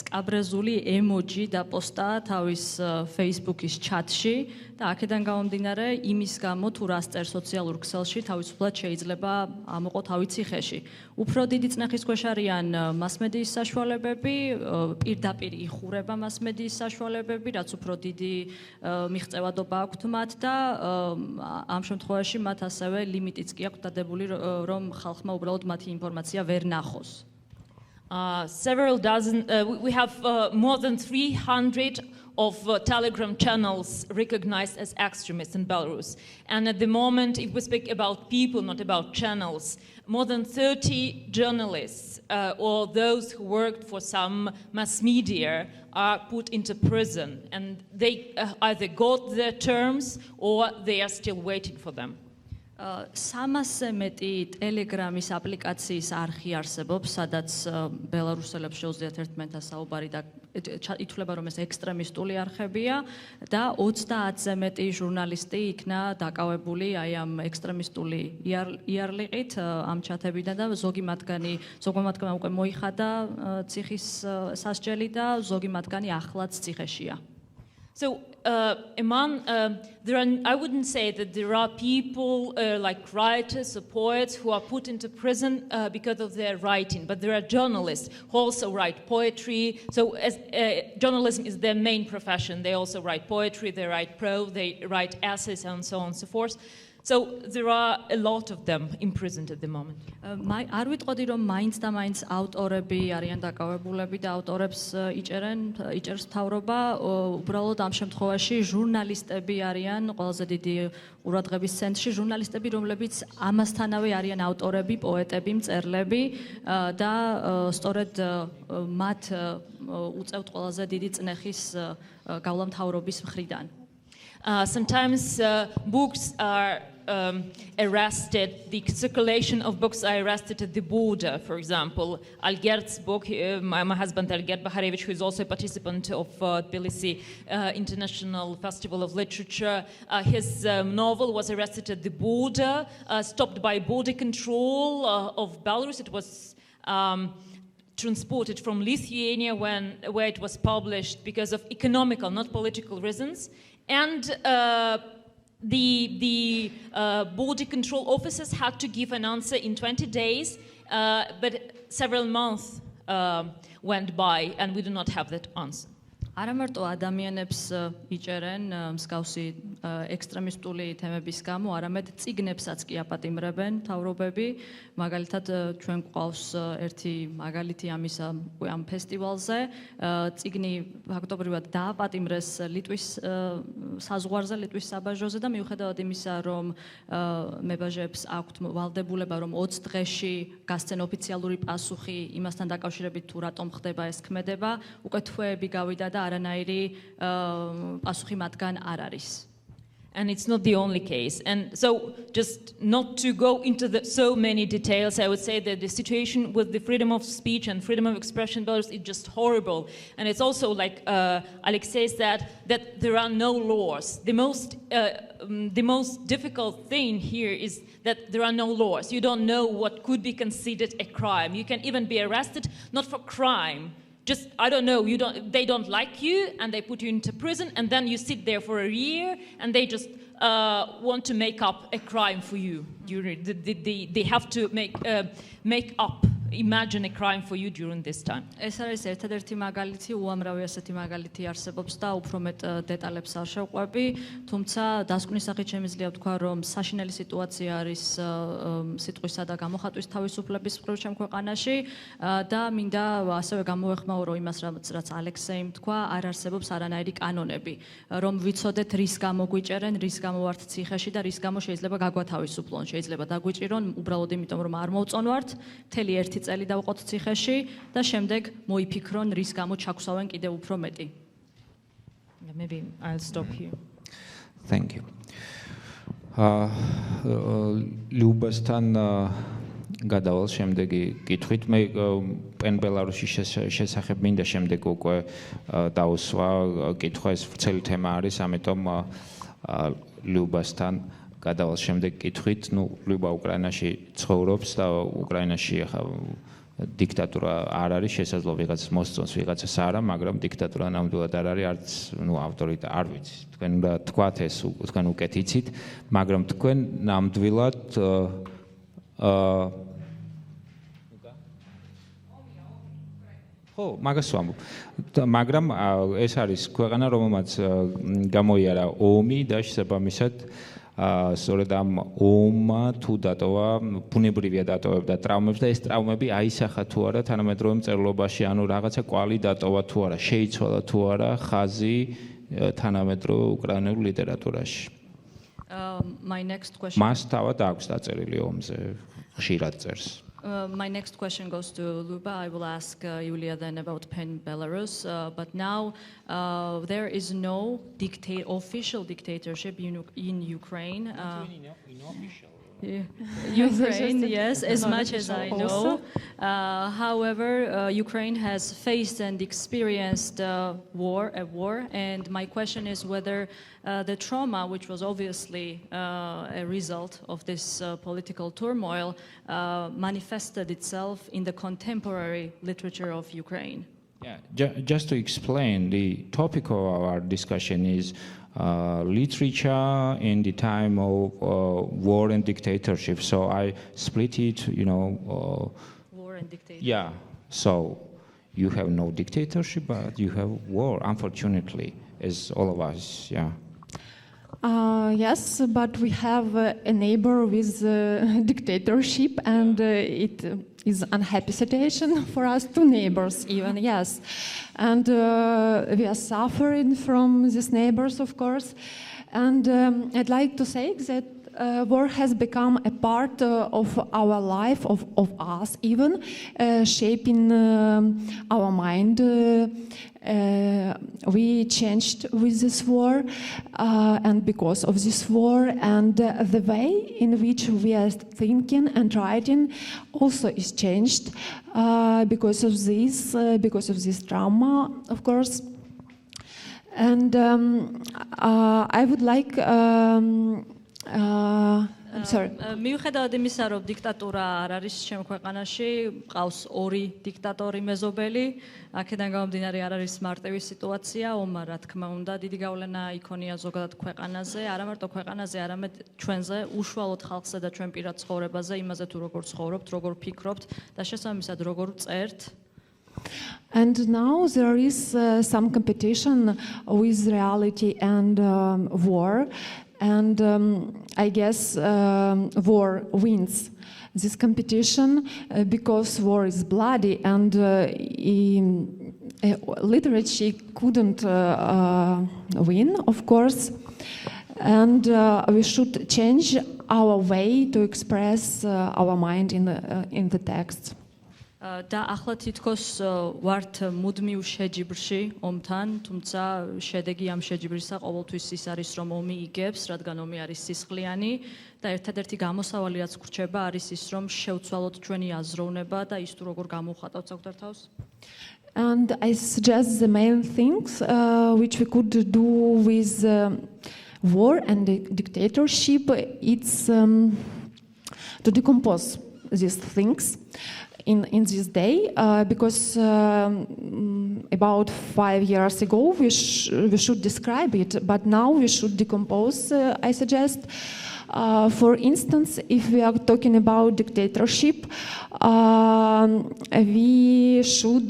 სკაბრეზული ემოჯი დაპოსტა თავის Facebook-ის ჩატში და აქედან გამომდინარე, იმის გამო თუ რას წერ სოციალურ ქსელში, თავისუფლად შეიძლება ამოყო თავი ციხეში. უფრო დიდი წნეხის ქვეშ არიან მასმედიის საშუალებები, პირდაპირ იხურება მასმედიის საშუალებები, რაც უფრო დიდი მიღწევადობა აქვთ მათ და ამ შემთხვევაში მათ ასევე limits კი აქვს დადებული, რომ ხალხმა უბრალოდ მათი ინფორმაცია ვერ ნახოს. Several dozen, we have more than 300 of Telegram channels recognized as extremists in Belarus. And at the moment, if we speak about people, not about channels, more than 30 journalists or those who worked for some mass media are put into prison. And they either got their terms or they are still waiting for them. 300 მეტი ტელეგრამის აპლიკაციის არხი არსებობს, სადაც ბელარუსელებს შეუძლიათ ერთმანეთთან საუბარი და ითვლება, რომ ეს ექსტრემისტული არხებია და 30-ზე მეტი ჟურნალისტი იქნა დაკავებული აი ამ ექსტრემისტული იარლიყით ამ ჩათებიდან და ზოგმა მათგანმა უკვე მოიხადა ციხის სასჯელი და ზოგი მათგანი ახლაც ციხეშია. So I wouldn't say that there are people like writers or poets who are put into prison because of their writing, but there are journalists who also write poetry. So as journalism is their main profession, they also write poetry, they write prose, they write essays, and so on and so forth. So there are a lot of them imprisoned at the moment. არ ვიტყოდი რომ მაინც და მაინც ავტორები არიან დაკავებულები და ავტორებს იჭერს მთავრობა, უბრალოდ ამ შემთხვევაში ჟურნალისტები არიან ყველაზე დიდი ყურადღების ცენტრში, ჟურნალისტები, რომლებიც ამასთანავე არიან ავტორები, პოეტები, მწერლები და სწორედ მათ უწევთ ყველაზე დიდი წნეხის გავლა მთავრობის მხრიდან. Sometimes books are arrested, the circulation of books are arrested at the border, for example. Algert's book, my husband Algert Baharevich, who is also a participant of Tbilisi International Festival of Literature, his novel was arrested at the border, stopped by border control of Belarus. It was transported from Lithuania where it was published because of economical, not political reasons. And the border control officers had to give an answer in 20 days, but several months went by and we do not have that answer. არა მარტო ადამიანებს იჭერენ მსგავსი ექსტრემისტული თემების გამო, არამედ წიგნებსაც კი აპატიმრებენ მთავრობები. მაგალითად, ჩვენ გვყავს ერთი მაგალითი ამისა ამ ფესტივალზე. წიგნი ფაქტობრივად დააპატიმრეს ლიტვის საზღვარზე, ლიტვის საბაჟოზე და მიუხედავად იმისა, რომ მებაჟეებს აქვთ ვალდებულება, რომ 20 დღეში გასცენ ოფიციალური პასუხი იმასთან დაკავშირებით თუ რატომ ხდება ეს ქმედება, უკვე თვეები გავიდა და არანაირი პასუხი მათგან არ არის. And it's not the only case. And so just not to go into so many details, I would say that the situation with the freedom of speech and freedom of expression in Belarus is just horrible. And it's also like Alexei said, that there are no laws. The most difficult thing here is that there are no laws. You don't know what could be considered a crime. You can even be arrested not for crime. Just, I don't know, they don't like you and they put you into prison and then you sit there for a year and they just want to make up a crime for you. They have to make up, imagine a crime for you during this time. ეს არის ერთადერთი მაგალითი, უამრავი ასეთი მაგალითი არსებობს და უფრო მეტ დეტალებს არ შევყვები, თუმცა დასკვნის სახით შემიძლია ვთქვა, რომ საშინელი სიტუაცია არის სიტყვისა და გამოხატვის თავისუფლების მხრივ ჩემ ქვეყანაში და მინდა ასევე გამოეხმაურო იმას, რაც ალექსეიმ თქვა, არ არსებობს არანაირი კანონები, რომ ვიცოდეთ რის გამო გვიჭერენ, რის გამო ვართ ციხეში და რის გამო შეიძლება გაგვათავისუფლონ. შეიძლება დაგვიჭირონ უბრალოდ იმიტომ, რომ არ მოვწონვართ, მთელი ერთი წელი დავყოთ ციხეში და შემდეგ მოიფიქრონ რის გამო ჩაგვსავენ კიდევ უფრო მეტი. Maybe I'll stop here. Thank you. Lyubastan გადავალ შემდეგი კითხვით მე პენ ბელარუსის შესახებ მინდა შემდეგ უკვე დაუსვა კითხვა ეს ვრცელი თემა არის ამიტომ Lyubastan გადავალ შემდეგ კითხვით, Lyuba უკრაინაში ცხოვრობს და უკრაინაში ახლა დიქტატურა არ არის, შესაძლოა ვიღაცას მოსწონს, ვიღაცას არა, მაგრამ დიქტატურა ნამდვილად არ არის, არც ავტორიტეტი არ ვიცი. თქვენ უნდა თქვათ ეს, თქვენ უკეთ იცით, მაგრამ თქვენ ნამდვილად ხო, მაგას ვამბობ. მაგრამ ეს არის ქვეყანა, რომელმაც გამოიარა ომი და შესაბამისად სწორედ ამ ომმა თუ დატოვა ბუნებრივია დატოვებდა ტრავმებს და ეს ტრავმები აისახა თუ არა თანამედროვე მწერლობაში, ანუ რაღაცა კვალი დატოვა თუ არა, შეიცვალა თუ არა ხაზი თანამედროვე უკრაინულ ლიტერატურაში. My next question. მას თავად აქვს დაწერილი ომზე, ხშირად წერს. My next question goes to Lyuba. I will ask Iulia then about PEN Belarus. But now there is no official dictatorship in Ukraine. Ukraine, yes, as much as I know. However, Ukraine has faced and experienced a war, and my question is whether the trauma, which was obviously a result of this political turmoil, manifested itself in the contemporary literature of Ukraine. Yeah, just to explain, the topic of our discussion is literature in the time of war and dictatorship. So I split it, War and dictatorship. Yeah, so you have no dictatorship, but you have war, unfortunately, as all of us, yeah. Yes, but we have a neighbor with dictatorship, and it is unhappy situation for us, two neighbors even, yes. And we are suffering from these neighbors, of course. And I'd like to say that war has become a part of our life, of us even, shaping our mind. We changed with this war, and because of this war, and the way in which we are thinking and writing also is changed because of this trauma, of course. And I would like. I'm sorry. მიუხედავად იმისა, რომ დიქტატურა არ არის ჩემ ქვეყანაში, ყავს ორი დიქტატორი მეზობელი, აქედან გამომდინარე არ არის მარტივი სიტუაცია, ომმა რა თქმა უნდა დიდი გავლენა იქონია ზოგადად ქვეყანაზე, არა მარტო ქვეყანაზე, არამედ ჩვენზე, უშუალოდ ხალხზე და ჩვენ პირად ცხოვრებაზე, იმაზე თუ როგორ ცხოვრობთ, როგორ ფიქრობთ და შესაბამისად როგორ წერთ. And now there is some competition with reality and war. And I guess war wins this competition because war is bloody, and literature couldn't win, of course. And we should change our way to express our mind in the text. და ახლა თითქოს ვართ მუდმივ შეჯიბრში ომთან, თუმცა შედეგი ამ შეჯიბრისა ყოველთვის ის არის, რომ ომი იგებს, რადგან ომი არის სისხლიანი და ერთადერთი გამოსავალი რაც გვრჩება არის ის, რომ შევცვალოთ ჩვენი აზროვნება და ის თუ როგორ გამოვხატავთ საკვდარ თავს. And I suggest the main things which we could do with war and dictatorship. It's to decompose these things. In this day, because about 5 years ago we should describe it, but now we should decompose, I suggest. For instance, if we are talking about dictatorship, we should,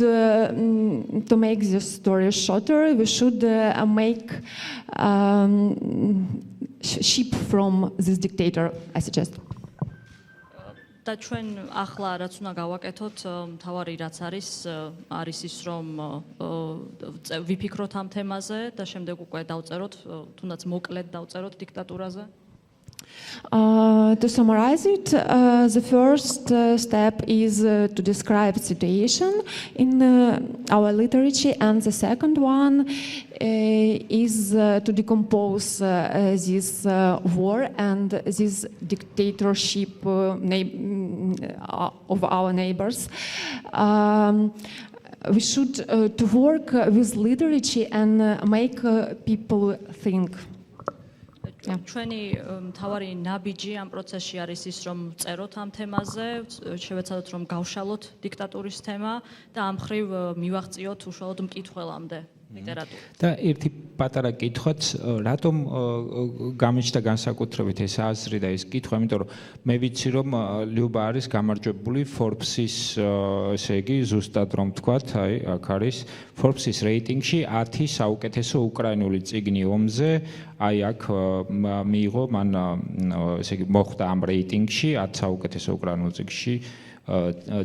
to make this story shorter, we should make ship from this dictator, I suggest. და ჩვენ ახლა რაც უნდა გავაკეთოთ, მთავარი რაც არის ის, რომ ვიფიქროთ ამ თემაზე და შემდეგ უკვე დავწეროთ, თუნდაც მოკლედ დავწეროთ დიქტატურაზე. To summarize it, the first step is to describe the situation in our literature, and the second one is to decompose this war and this dictatorship of our neighbors. We should to work with literature and make people think. ჩვენი მთავარი ნაბიჯი ამ პროცესში არის ის, რომ წეროთ ამ თემაზე, შევეცადოთ რომ გავშალოთ დიქტატურის თემა და ამ ხრივ მივაღწიოთ უშუალოდ მკითხველამდე ლიტერატურა. და ერთი პატარა კითხვაც, რატომ გამიჩნდა განსაკუთრებით ეს აზრი და ეს კითხვა, იმიტომ რომ მე ვიცი რომ ლიუბა არის გამარჯვებული Forbes-ის, ესე იგი, ზუსტად რომ ვთქვათ, აი, აქ არის Forbes-ის რეიტინგში 10 საუკეთესო უკრაინული წიგნი ომზე, აი აქ მიიღო მან, ესე იგი, მოხვდა ამ რეიტინგში 10 საუკეთესო უკრაინულ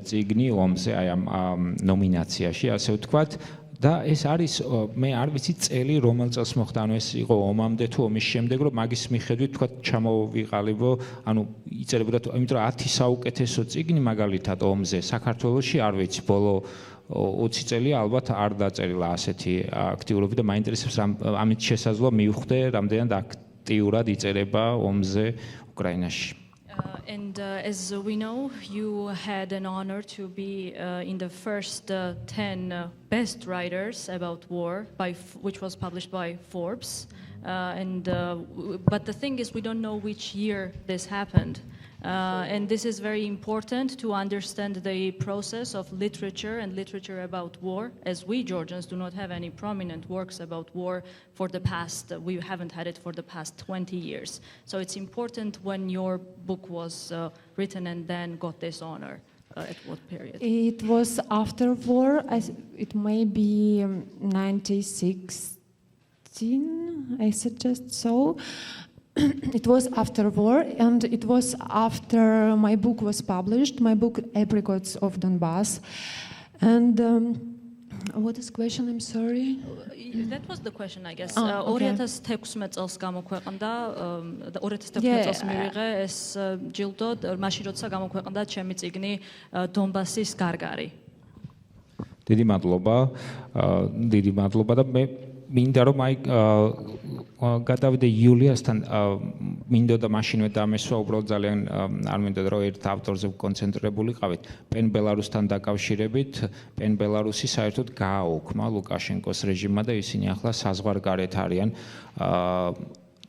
წიგნი ომზე, აი ამ ნომინაციაში, ასე ვთქვათ. და ეს არის მე არ ვიცი წელი რომელ წელს მოხდა, ანუ ეს იყო ომამდე თუ ომის შემდეგ, რომ მაგის მიხედვით თქვა ჩამოვიყალიბო, ანუ იწერებოდა, იმიტომ რომ 10 საუკეთესო წიგნი მაგალითად ომზე საქართველოში არ ვიცი, ბოლო 20 წელი ალბათ არ დაწერილა ასეთი აქტიურობები და მაინტერესებს ამით შესაძლოა მივხვდე, რამდენად აქტიურად იწერება ომზე უკრაინაში. And as we know, you had an honor to be in the first 10 best writers about war, which was published by Forbes. But the thing is, we don't know which year this happened. And this is very important to understand the process of literature and literature about war, as we Georgians do not have any prominent works about war for the past, we haven't had it for the past 20 years. So it's important when your book was written and then got this honor. At what period? It was after war. It may be 1916, I suggest so. It was after war, and it was after my book was published, my book Apricots of Donbass. And what is the question? I'm sorry. That was the question, I guess. Okay. 2016 წელს გამოქვეყნდა 2016 წელს მივიღე ეს ჯილდო, მაშინ როცა გამოქვეყნდა ჩემი წიგნი დონბასის გარგარი. დიდი მადლობა და მე მინდა რომ აი გადავიდე იულიასთან მინდოდა მაშინვე დამესვა უბრალოდ ძალიან არ მინდოდა რომ ერთ ავტორზე კონცენტრებულიყავით პენ ბელარუსთან დაკავშირებით პენ ბელარუსი საერთოდ გააუქმა ლუკაშენკოს რეჟიმმა და ისინი ახლა საზღვარგარეთ არიან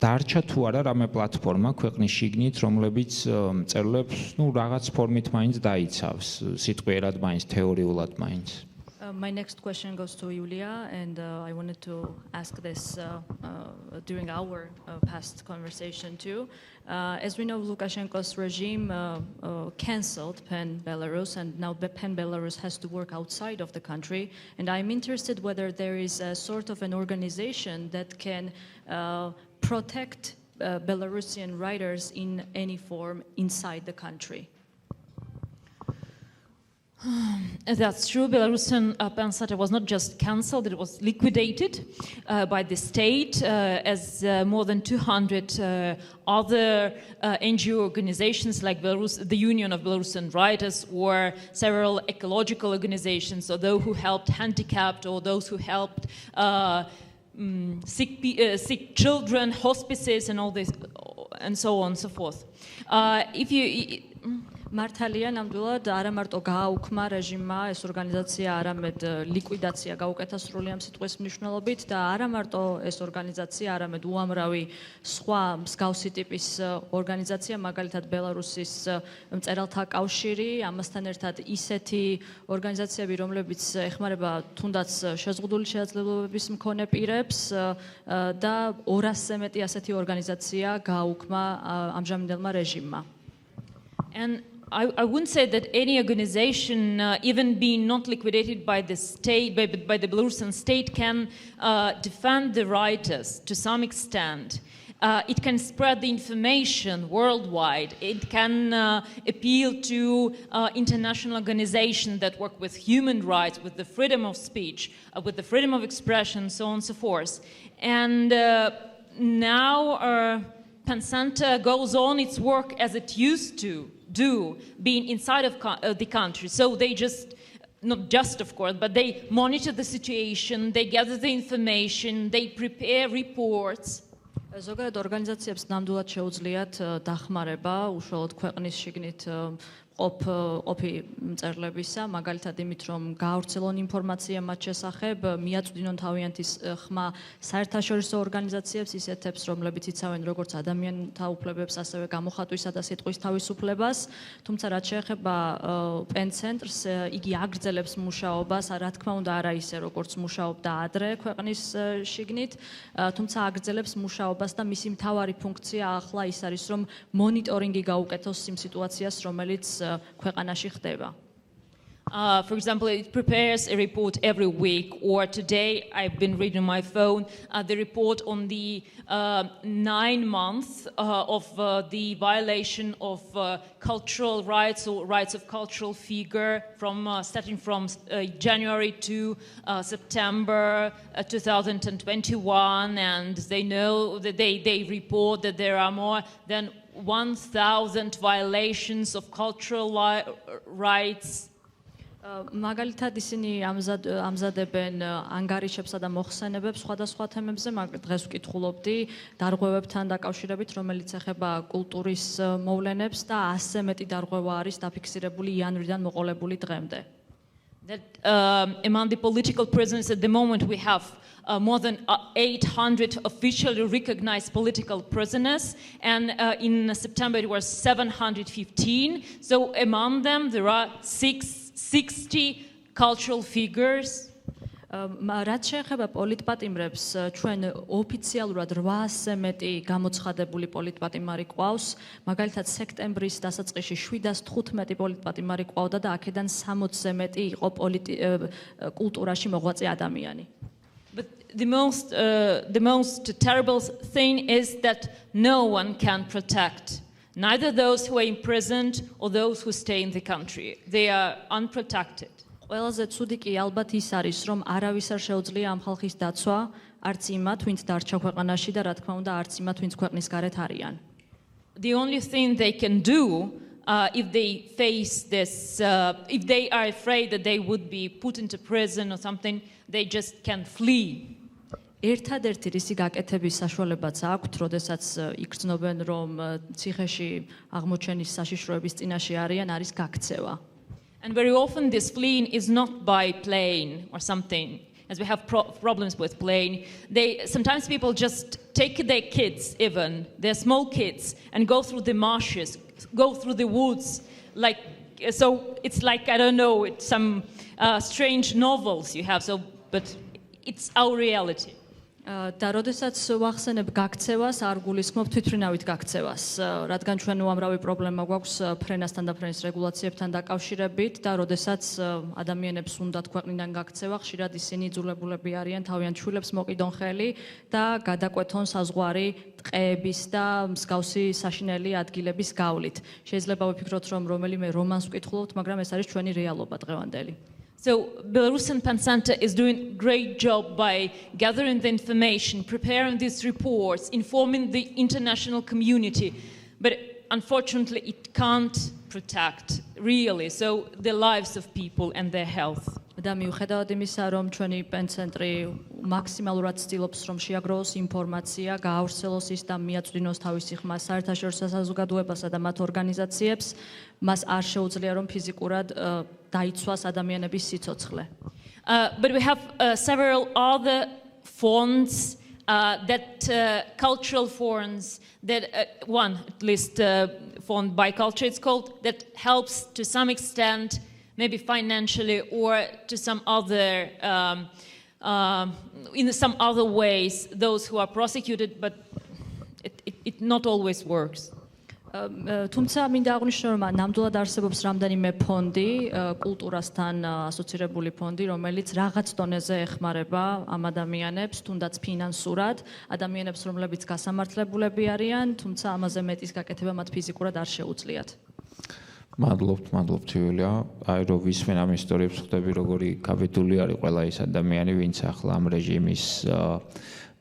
დარჩა თუ არა რამე პლატფორმა ქვეყნის შიგნით რომლებიც მწერლებს რაღაც ფორმით მაინც დაიცავს სიტყვიერად მაინც თეორიულად მაინც My next question goes to Iulia, and I wanted to ask this during our past conversation too. As we know, Lukashenko's regime cancelled PEN Belarus, and now PEN Belarus has to work outside of the country. And I'm interested whether there is a sort of an organization that can protect Belarusian writers in any form inside the country. That's true. Belarusian PEN Center was not just cancelled, it was liquidated by the state as more than 200 other NGO organizations like the Union of Belarusian Writers or several ecological organizations or those who helped handicapped or those who helped sick children, hospices and all this and so on and so forth. მართალია ნამდვილად არა მარტო გააუქმა რეჟიმმა ეს ორგანიზაცია არამედ ლიკვიდაცია გაუკეთა სრული ამ სიტყვის მნიშვნელობით და არა მარტო ეს ორგანიზაცია არამედ უამრავი სხვა მსგავსი ტიპის ორგანიზაცია მაგალითად ბელარუსის მწერალთა კავშირი ამასთან ერთად ისეთი ორგანიზაციები რომლებიც ეხმარება თუნდაც შეზღუდული შეაძლებლობების მქონე პირებს და 200-ზე მეტი ასეთი ორგანიზაცია გააუქმა ამჟამინდელმა რეჟიმმა. And I wouldn't say that any organization, even being not liquidated by the state, by the Belarusian state, can defend the writers to some extent. It can spread the information worldwide. It can appeal to international organizations that work with human rights, with the freedom of speech, with the freedom of expression, so on and so forth. And now PEN Center goes on its work as it used to do, being inside of the country. So they just, not just of course, but they monitor the situation, they gather the information, they prepare reports. ზოგადად ორგანიზაციებს ნამდვილად შეუძლიათ დახმარება უშუალოდ ქვეყნის შიგნით ყოფი მწერლებისა, მაგალითად იმით, რომ გაავრცელონ ინფორმაცია მათ შესახებ, მიაწვდინონ თავიანთი ხმა საერთაშორისო ორგანიზაციებს, ისეთებს, რომლებიც იცავენ როგორც ადამიანთა უფლებებს, ასევე გამოხატვისა და სიტყვის თავისუფლებას. თუმცა რაც შეეხება PEN ცენტრს, იგი აგრძელებს მუშაობას, რა თქმა უნდა, არა ისე, როგორც მუშაობდა ადრე ქვეყნის შიგნით, თუმცა აგრძელებს მუშაობას და მისი მთავარი ფუნქცია ახლა ის არის, რომ მონიტორინგი გაუკეთოს იმ სიტუაციას, რომელიც ქვეყანაში ხდება. For example, it prepares a report every week, or today I've been reading on my phone the report on the 9 months of the violation of cultural rights or rights of cultural figure starting from January to September 2021, and they know that they report that there are more than 1,000 violations of cultural rights. მაგალითად ისინი ამზადებენ ანგარიშებსა და მოხსენებებს სხვადასხვა თემებზე, მაგრამ დღეს ვკითხულობდი დარღვევებთან დაკავშირებით, რომელიც ეხება კულტურის მოვლენებს და 100-ზე მეტი დარღვევა არის დაფიქსირებული იანვრიდან მოყოლებული დღემდე. That among the political prisoners at the moment we have more than 800 officially recognized political prisoners, and in September it was 715. So among them there are 60 cultural figures. რაც შეეხება პოლიტპატიმრებს, ჩვენ ოფიციალურად 800-ზე მეტი გამოცხადებული პოლიტპატიმარი ყავს, მაგალითად სექტემბრის დასაწყისში 715 პოლიტპატიმარი ყავდა და აქედან 60-ზე მეტი იყო კულტურაში მოღვაწე ადამიანი. But the most terrible thing is that no one can protect neither those who are imprisoned or those who stay in the country. They are unprotected. ყველაზე ცუდი კი ალბათ ის არის, რომ არავის არ შეუძლია ამ ხალხის დაცვა, არც იმათ, ვინც დარჩა ქვეყანაში და რა თქმა უნდა, არც იმათ, ვინც ქვეყნის გარეთ არიან. The only thing they can do if they face this, if they are afraid that they would be put into prison or something, they just can flee. ერთადერთი რისი გაკეთების საშუალებაც აქვთ, როდესაც იგრძნობენ, რომ ციხეში აღმოჩენის საშიშროების წინაშე არიან, არის გაქცევა. And very often this fleeing is not by plane or something, as we have problems with plane. Sometimes people just take their kids, even their small kids, and go through the marshes, go through the woods, so it's like, I don't know, it's some strange novels you have, but it's our reality. და როდესაც ვახსენებ გაქცევას, არ გულისხმობ თვითმფრინავით გაქცევას, რადგან ჩვენ უამრავი პრობლემა გვაქვს ფრენასთან და ფრენის რეგულაციებთან დაკავშირებით და როდესაც ადამიანებს უნდათ ქვეყნიდან გაქცევა, ხშირად ისინი იძულებულები არიან თავიანთ შვილებს მოყიდონ ხელი და გადაკვეთონ საზღვარი ტყეების და მსგავსი საშინელი ადგილების გავლით. შეიძლება ვიფიქროთ, რომ რომელიმე რომანს ვკითხულობთ, მაგრამ ეს არის ჩვენი რეალობა დღევანდელი. So Belarusian Pen Center is doing a great job by gathering the information, preparing these reports, informing the international community. But unfortunately, it can't protect, really, so the lives of people and their health. და მიუხედავად იმისა, რომ ჩვენი პენ-ცენტრი მაქსიმალურად ცდილობს, რომ შეაგროვოს ინფორმაცია, გაავრცელოს ის და მიაწვდინოს თავისი ხმა საერთაშორისო საზოგადოებასა და მათ ორგანიზაციებს, მას არ შეუძლია, რომ ფიზიკურად დაიცვას ადამიანების სიცოცხლე. But we have several other fonds, cultural funds, one at least fund by culture it's called, that helps to some extent, maybe financially or to some other, in some other ways, those who are prosecuted, but it not always works. თუმცა მინდა აღვნიშნო, რომ ნამდვილად არსებობს რამდენიმე ფონდი, კულტურასთან ასოცირებული ფონდი, რომელიც რაღაც დონეზე ეხმარება ამ ადამიანებს, თუნდაც ფინანსურად, ადამიანებს, რომლებიც გასამართლებულები არიან, თუმცა ამაზე მეტის გაკეთება მათ ფიზიკურად არ შეუძლიათ. მადლობთ იულია. აი რომ ვისმენ ამ ისტორიებს ხვდები, როგორი გაბედული არის ყველა ის ადამიანი, ვინც ახლა ამ რეჟიმის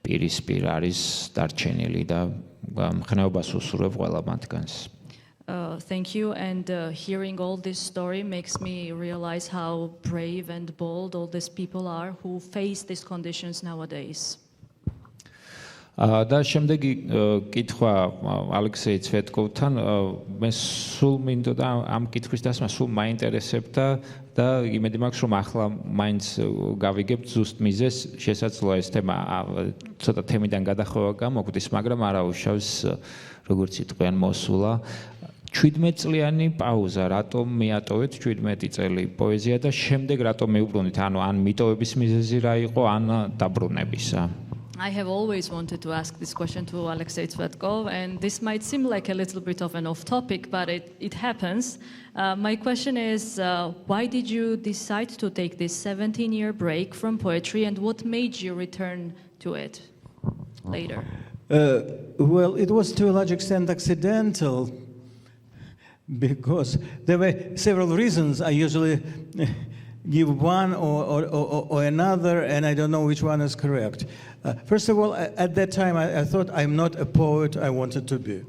პირისპირ არის დარჩენილი და მხნეობას უსურვებ ყველა მათგანს. Thank you, and hearing all this story makes me realize how brave and bold all these people are who face these conditions nowadays. და შემდეგი კითხვა ალექსეი ცვეტკოვთან, მე სულ მინდოდა ამ კითხვის დასმა სულ მაინტერესებდა და იმედი მაქვს, რომ ახლა მაინც გავიგებთ ზუსტ მიზეზს, შესაძლოა ეს თემა ცოტა თემიდან გადახვევა გამოგვდის, მაგრამ არა უშავს როგორც იტყვიან მოსულა. 17 წლიანი პაუზა, რატომ მიატოვეთ 17 წელი პოეზია და შემდეგ რატომ მეუბრუნდით? ანუ ან მიტოვების მიზეზი რა იყო, ან დაბრუნებისა? I have always wanted to ask this question to Alexei Tsvetkov, and this might seem like a little bit of an off-topic, but it happens. My question is, why did you decide to take this 17-year break from poetry, and what made you return to it later? Well, it was to a large extent accidental, because there were several reasons. I usually give one or another, and I don't know which one is correct. First of all, at that time, I thought I'm not a poet I wanted to be.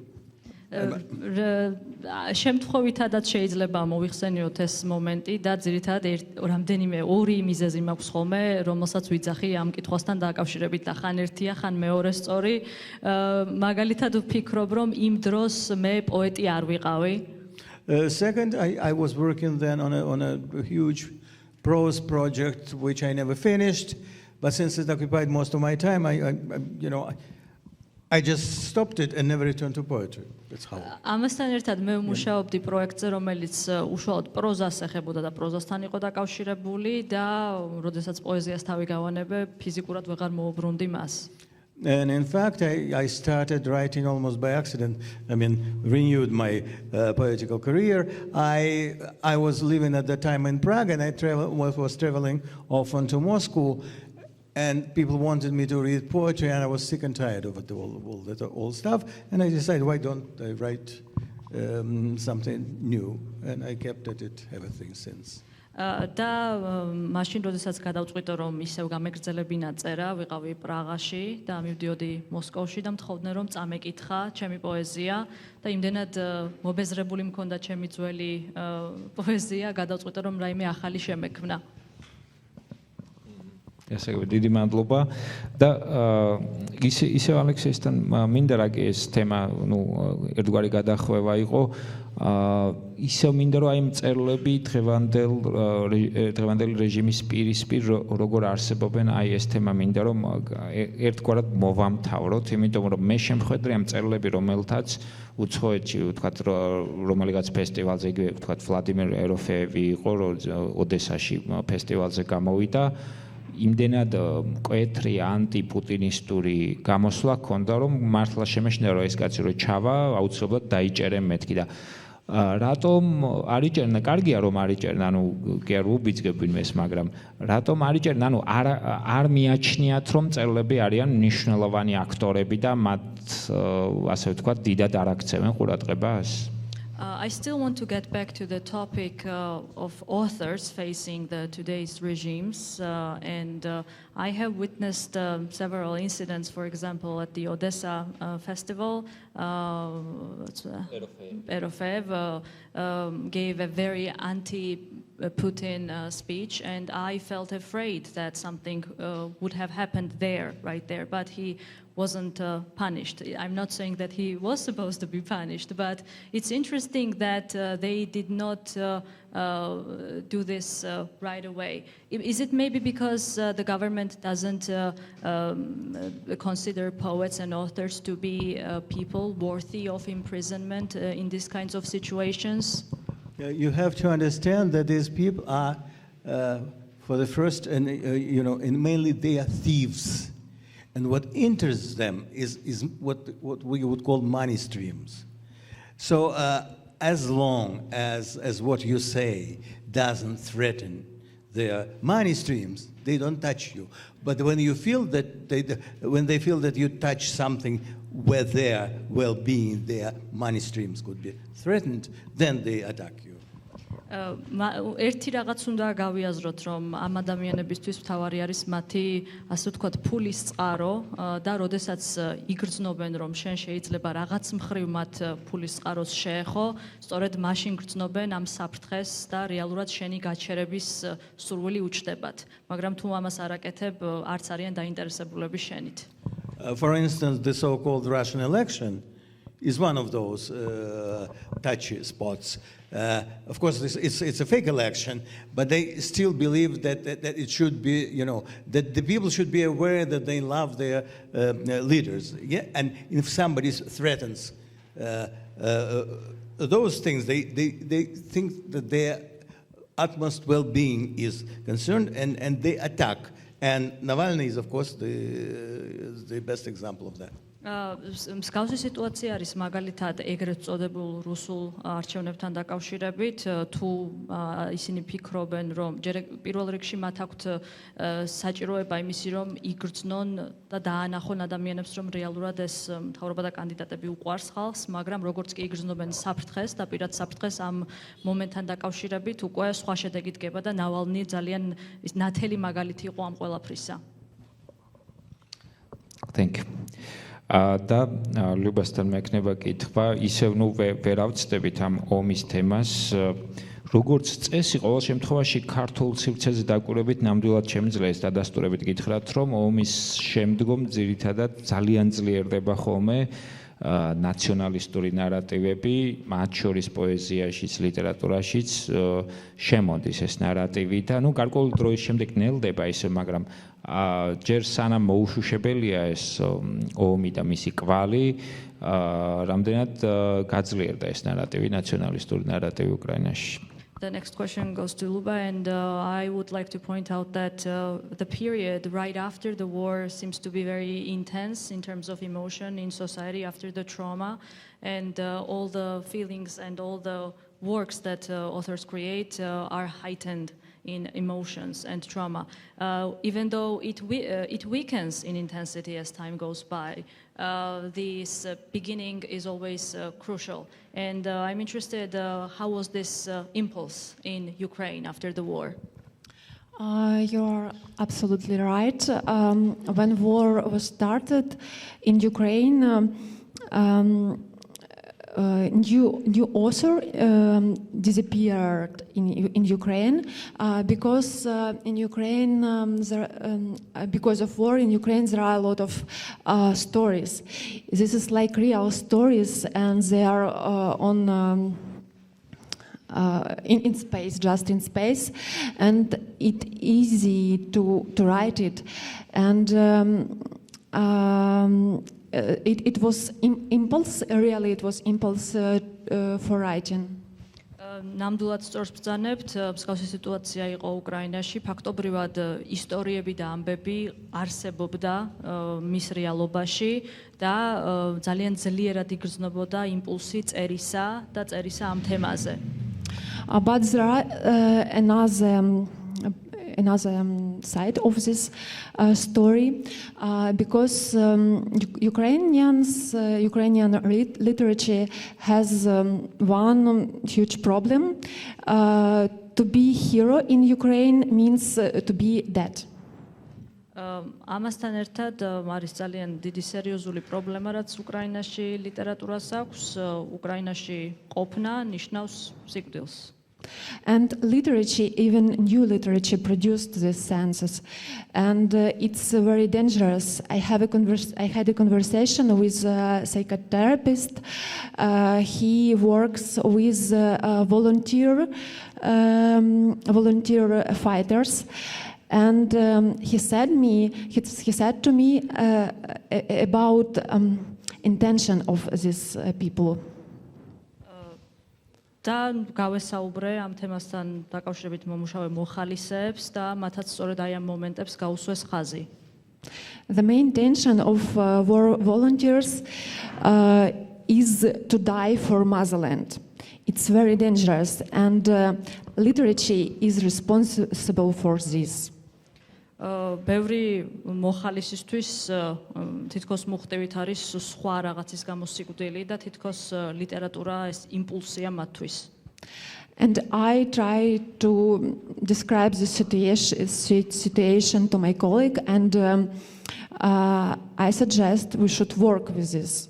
შემთხვევითადაც შეიძლება მოვიხსენიოთ ეს მომენტი და ძირითადად რამდენიმე ორი მიზეზი მაქვს ხოლმე, რომელსაც ვიძახი ამ კითხვასთან დაკავშირებით და ხან ერთია, ხან მეორე სწორი. მაგალითად ვფიქრობ, რომ იმ დროს მე პოეტი არ ვიყავი. Second, I was working then on a huge prose project which I never finished, but since it occupied most of my time, I just stopped it and never returned to poetry. That's how. ამასთან ერთად მე ვმუშაობდი პროექტზე, რომელიც უშუალოდ პროზას ეხებოდა და პროზასთან იყო დაკავშირებული და როდესაც პოეზიას თავი გავანებე, ფიზიკურად ვეღარ მოუბრუნდი მას. And in fact, I started writing almost by accident. Renewed my poetical career. I was living at the time in Prague, and I was traveling often to Moscow, and people wanted me to read poetry, and I was sick and tired of it, all that old stuff. And I decided, why don't I write something new? And I kept at it ever since. და მაშინ როდესაც გადავწყვიტე რომ ისევ გამეგრძელებინა წერა, ვიყავი პრაღაში და მივდიოდი მოსკოვში და მთხოვდნენ რომ წამეკითხა ჩემი პოეზია და იმდენად მობეზრებული მქონდა ჩემი ძველი პოეზია, გადავწყვიტე რომ რაიმე ახალი შემექმნა. ესე დიდი მადლობა და ისევ ალექსეისთან მინდა რა კი ეს თემა, ერთგვარი გადახვევა იყო. ისევ მინდა რომ აი მწერლები დღევანდელი რეჟიმის პირისპირ როგორ არსებობენ, აი ეს თემა მინდა რომ ერთგვარად მოვამთავროთ, იმიტომ რომ მე შემხედრე ამ მწერლები, რომელთაც უცხოეთში ვთქვათ რომელიღაც ფესტივალზე, იგივე ვთქვათ ვლადიმერ ეროფეევი იყო, ოდესაში ფესტივალზე გამოვიდა. იმდენად მკვეთრი ანტიპუტინისტური გამოსვლა ჰქონდა, რომ მართლა შემეშნია რომ ეს კაცი რო ჩავა, აუცილებლად დაიჭერენ მეთქი და რატომ არ იჭერნა? კარგია რომ არ იჭერნა, კი არ უბიძგებინ მეს, მაგრამ რატომ არ იჭერნა? არ მიაჩნიათ რომ მწერლები არიან მნიშვნელოვანი აქტორები და მათ ასე ვთქვათ დიდად არ აქცევენ ყურადღებას? I still want to get back to the topic of authors facing today's regimes, and I have witnessed several incidents. For example, at the Odessa festival, Erofeev gave a very anti-Putin speech, and I felt afraid that something would have happened right there, but he wasn't punished. I'm not saying that he was supposed to be punished, but it's interesting that they did not do this right away. Is it maybe because the government doesn't consider poets and authors to be people worthy of imprisonment in these kinds of situations? You have to understand that these people are, for the first, and mainly they are thieves. And what interests them is what we would call money streams. So as long as what you say doesn't threaten their money streams, they don't touch you. But when you feel that when they feel that you touch something where their well-being, their money streams could be threatened, then they attack you. ერთი რაღაც უნდა გავიაზროთ, რომ ამ ადამიანებისთვის მთავარი არის მათი, ასე ვთქვათ, ფულის წყარო და როდესაც იგრძნობენ, რომ შენ შეიძლება რაღაც მხრივ მათ ფულის წყაროს შეეხო, სწორედ მაშინ გრძნობენ ამ საფრთხეს და რეალურად შენი გაჩერების სურვილი უჩნდებათ. მაგრამ თუ ამას არ აკეთებ, არც არიან დაინტერესებულები შენით. For instance, the so-called Russian election is one of those touchy spots. Of course, it's a fake election, but they still believe that it should be, that the people should be aware that they love their leaders. Yeah? And if somebody threatens those things, they think that their utmost well-being is concerned, and they attack. And Navalny is, of course, the best example of that. მსგავსი სიტუაცია არის მაგალითად ეგრეთ წოდებულ რუსულ არჩევნებთან დაკავშირებით, თუ ისინი ფიქრობენ, რომ პირველ რიგში მათ აქვთ საჭიროება იმისი, რომ იგრძნონ და დაანახონ ადამიანებს, რომ რეალურად ეს მთავრობა და კანდიდატები უყვარს ხალხს, მაგრამ როგორც კი იგრძნობენ საფრთხეს და პირად საფრთხეს ამ მომენტთან დაკავშირებით, უკვე სხვა შედეგი დგება და ნავალნი ძალიან ნათელი მაგალითი იყო ამ ყველაფრისა. Thank you. და ლიუბასთან მექნება კითხვა, ისევ ვერ ავწდებით ამ ომის თემას. როგორც წესი, ყოველ შემთხვევაში ქართულ სივრცეზე დაკვირვებით ნამდვილად შემიძლია ეს დადასტურებით გითხრათ, რომ ომის შემდგომ ძირითადად ძალიან ძლიერდება ხოლმე ნაციონალისტური ნარატივები, მათ შორის პოეზიაშიც, ლიტერატურაშიც შემოდის ეს ნარატივი და გარკვეული დროის შემდეგ ნელდება ისე, მაგრამ ჯერ სანამ მოუშუშებელია ეს ომი და მისი კვალი, რამდენად გაძლიერდა ეს ნარატივი, ნაციონალისტური ნარატივი უკრაინაში. The next question goes to Lyuba, and I would like to point out that the period right after the war seems to be very intense in terms of emotion in society after the trauma, and all the feelings and all the works that authors create are heightened in emotions and trauma. Even though it weakens in intensity as time goes by, this beginning is always crucial. And I'm interested, how was this impulse in Ukraine after the war? You're absolutely right. When war was started in Ukraine, new author disappeared in Ukraine because in Ukraine because of war in Ukraine there are a lot of stories. This is like real stories, and they are in space, just in space, and it's easy to write it, and it was impulse. Really, it was impulse for writing. ნამდვილად სწორს ბრძანებთ, მსგავსი სიტუაცია იყო უკრაინაში, ფაქტობრივად ისტორიები და ამბები არსებობდა მის რეალობაში და ძალიან ძლიერად იგრძნობოდა იმპულსი წერისა და წერისა ამ თემაზე. But there are another side of this story, because Ukrainian literature has one huge problem. To be hero in Ukraine means to be dead. ამასთან ერთად არის ძალიან დიდი სერიოზული პრობლემა, რაც უკრაინაში ლიტერატურას აქვს. უკრაინაში ყოფნა ნიშნავს სიკვდილს. And literature, even new literature, produced these senses, and it's very dangerous. I had a conversation with a psychotherapist. He works with volunteer fighters, and he said to me about intention of these people. და გავესაუბრე ამ თემასთან დაკავშირებით მომუშავე მოხალისეებს და მათაც სწორედ აი ამ მომენტებს გაუსვეს ხაზი. The main intention of war volunteers is to die for motherland. It's very dangerous, and literature is responsible for this. ბევრი მოხალისისთვის თითქოს მუხტივით არის სხვა რაღაცის გამო სიკვდილი და თითქოს ლიტერატურა ეს იმპულსია მათთვის. And I try to describe the situation to my colleague, and I suggest we should work with this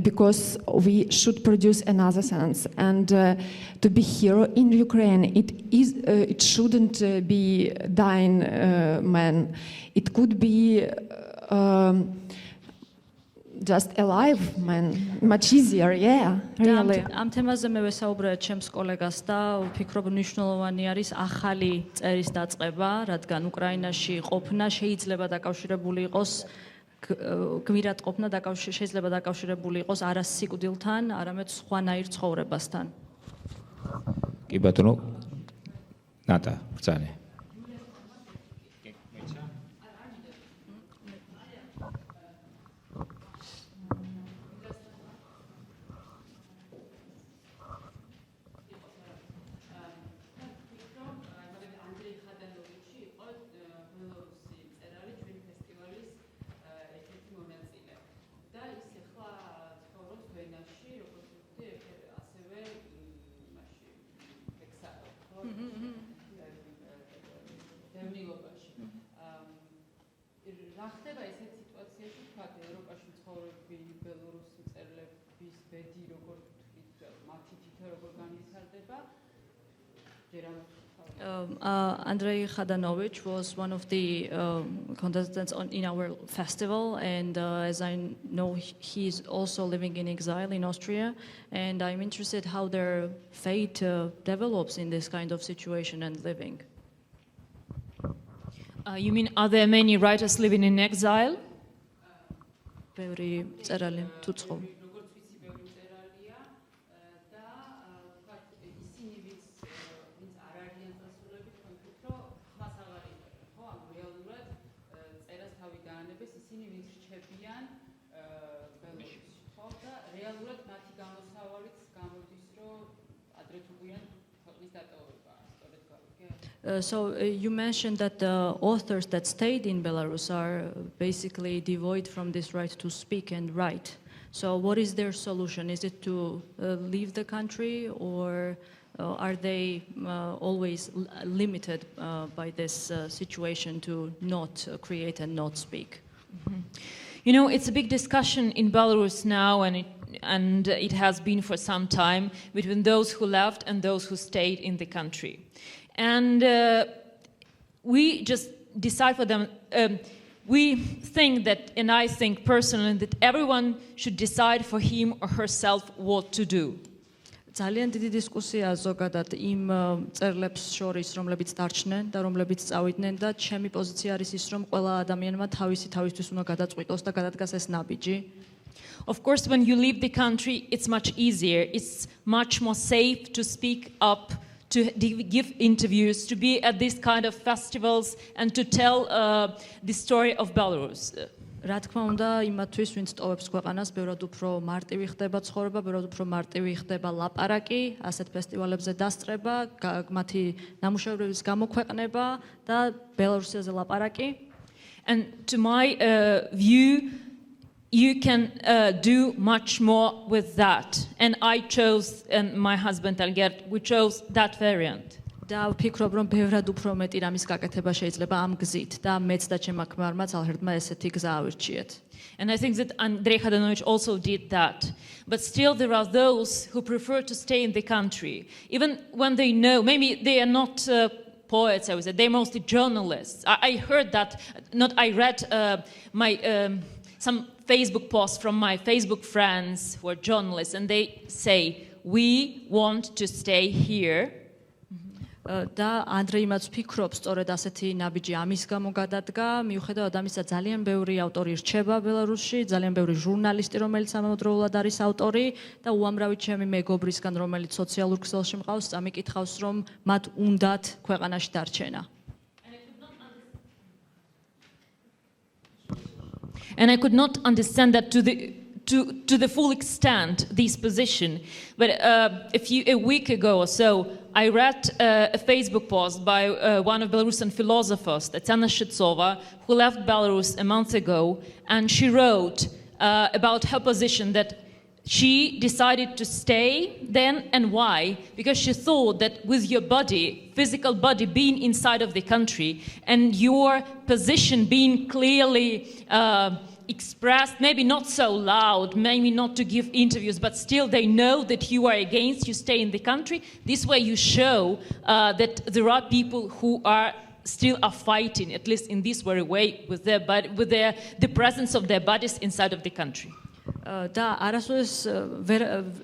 because we should produce another sense. And to be hero in Ukraine, it shouldn't be dying man. It could be just alive man, much easier, yeah, really. ამ თემაზე მე ვესაუბრე ჩემს კოლეგას და ვფიქრობ მნიშვნელოვანი არის ახალი წერის დაწყება, რადგან უკრაინაში ყოფნა შეიძლება დაკავშირებული იყოს გმირად ყოფნა შეიძლება დაკავშირებული იყოს არა სიკვდილთან, არამედ სხვანაირ ცხოვრებასთან. კი ბატონო, ნატა, ბრძანე. რა ხდება ესეთ სიტუაციაში, თქვათ, ევროპაში მცხოვრები ბელარუსი მწერლების ბედი, როგორ თქვით, მათი თითო როგორ განვითარდება? ჯერ ამ Andrei Khadanovich was one of the contestants in our festival, and as I know, he's also living in exile in Austria, and I'm interested how their fate develops in this kind of situation and living. You mean, are there many writers living in exile? ბევრი მწერალი თუ წყო. So you mentioned that the authors that stayed in Belarus are basically devoid from this right to speak and write. So what is their solution? Is it to leave the country, or are they always limited by this situation to not create and not speak? Mm-hmm. You know, it's a big discussion in Belarus now, and it has been for some time, between those who left and those who stayed in the country. And we just decide for them. We think that, and I think personally, that everyone should decide for him or herself what to do. ძალიან დიდი დისკუსია ზოგადად იმ მწერლებს შორის, რომლებიც დარჩნენ და რომლებიც წავიდნენ და ჩემი პოზიცია არის ის, რომ ყველა ადამიანმა თავისთვის უნდა გადაწყვიტოს და გადადგას ეს ნაბიჯი. Of course, when you leave the country, it's much easier. It's much more safe to speak up, to give interviews, to be at these kind of festivals, and to tell the story of Belarus. რა თქმა უნდა, იმათთვის, ვინც ტოვებს ქვეყანას, ბევრად უფრო მარტივი ხდება ცხოვრება, ბევრად უფრო მარტივი ხდება ლაპარაკი, ასეთ ფესტივალებზე დასწრება, მათი ნამუშევრების გამოქვეყნება და ბელარუსიაზე ლაპარაკი. And to my view, you can do much more with that. And I chose, and my husband Algert, we chose that variant. და ვფიქრობ, რომ ბევრად უფრო მეტი რამის გაკეთება შეიძლება ამ გზით და მეც და ჩემმა ქმარმა Algertმა ესეთი გზა ავირჩიეთ. And I think that Andrei Khadanovich also did that. But still there are those who prefer to stay in the country, even when they know, maybe they are not poets, I would say, they're mostly journalists. I heard that, I read some Facebook posts from my Facebook friends who are journalists, and they say, we want to stay here. და ანდრეი მას ფიქრობს, სწორედ ასეთი ნაბიჯი ამის გამო გადადგა, მიუხედავად ამისა ძალიან ბევრი ავტორი რჩება ბელარუსში, ძალიან ბევრი ჟურნალისტი, რომელიც ამავდროულად არის ავტორი და უამრავი ჩემი მეგობრისგან, რომელიც სოციალურ ქსელში მყავს, წამიკითხავს, რომ მათ უნდათ ქვეყანაში დარჩენა. And I could not understand that to the full extent, this position. But a week ago or so, I read a Facebook post by one of Belarusian philosophers, Tatiana Shitsova, who left Belarus a month ago, and she wrote about her position that she decided to stay then, and why? Because she thought that with your body, physical body being inside of the country, and your position being clearly expressed, maybe not so loud, maybe not to give interviews, but still they know that you are against, you stay in the country. This way you show that there are people who are still fighting, at least in this very way, with the presence of their bodies inside of the country. და არასოდეს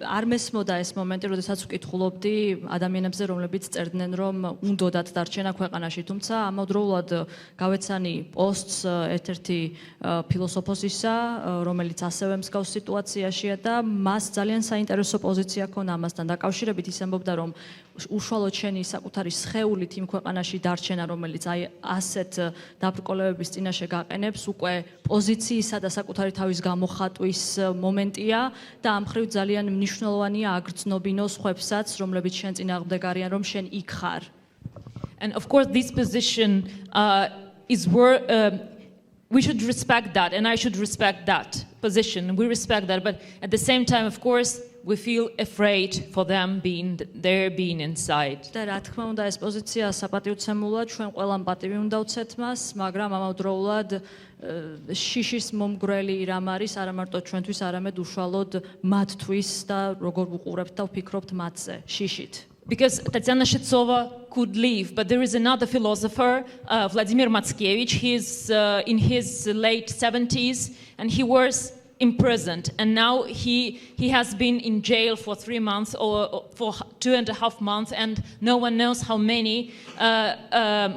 არ მესმოდა ეს მომენტი, როდესაც ვკითხულობდი ადამიანებზე, რომლებიც წერდნენ, რომ უნდათ დარჩენა ქვეყანაში, თუმცა ამავდროულად გავეცანი პოსტს ერთ-ერთი ფილოსოფოსისა, რომელიც ასევე მსგავს სიტუაციაშია და მას ძალიან საინტერესო პოზიცია ჰქონდა ამასთან დაკავშირებით, ის ამბობდა, რომ უშუალოდ შენი საკუთარი სხეულით იმ ქვეყანაში დარჩენა, რომელიც აი ასეთ დაბრკოლებების წინაშე გაყენებს, უკვე პოზიციისა და საკუთარი თავის გამოხატვის მომენტია და ამ მხრივ ძალიან მნიშვნელოვანია აგრძნობინო სხვებსაც, რომლებიც შენ წინააღმდეგ არიან, რომ შენ იქ ხარ. And of course this position is where we should respect that, and I should respect that position. We respect that, but at the same time, of course, we feel afraid for them being inside. და რა თქმა უნდა, ეს პოზიცია საპატივცემულო, ჩვენ ყველამ პატივი უნდა ვცეთ მას, მაგრამ ამავდროულად შიშის მომგვრელი რამ არის, არა მარტო ჩვენთვის, არამედ უშუალოდ მათთვის და როგორ ვუყურებთ და ვფიქრობთ მათზე, შიშით. because Tatiana Shchetsova could leave, but there is another philosopher, Vladimir Matskevich. He's in his late 70s, and he was imprisoned, and now he has been in jail for 3 months or for 2.5 months, and no one knows how many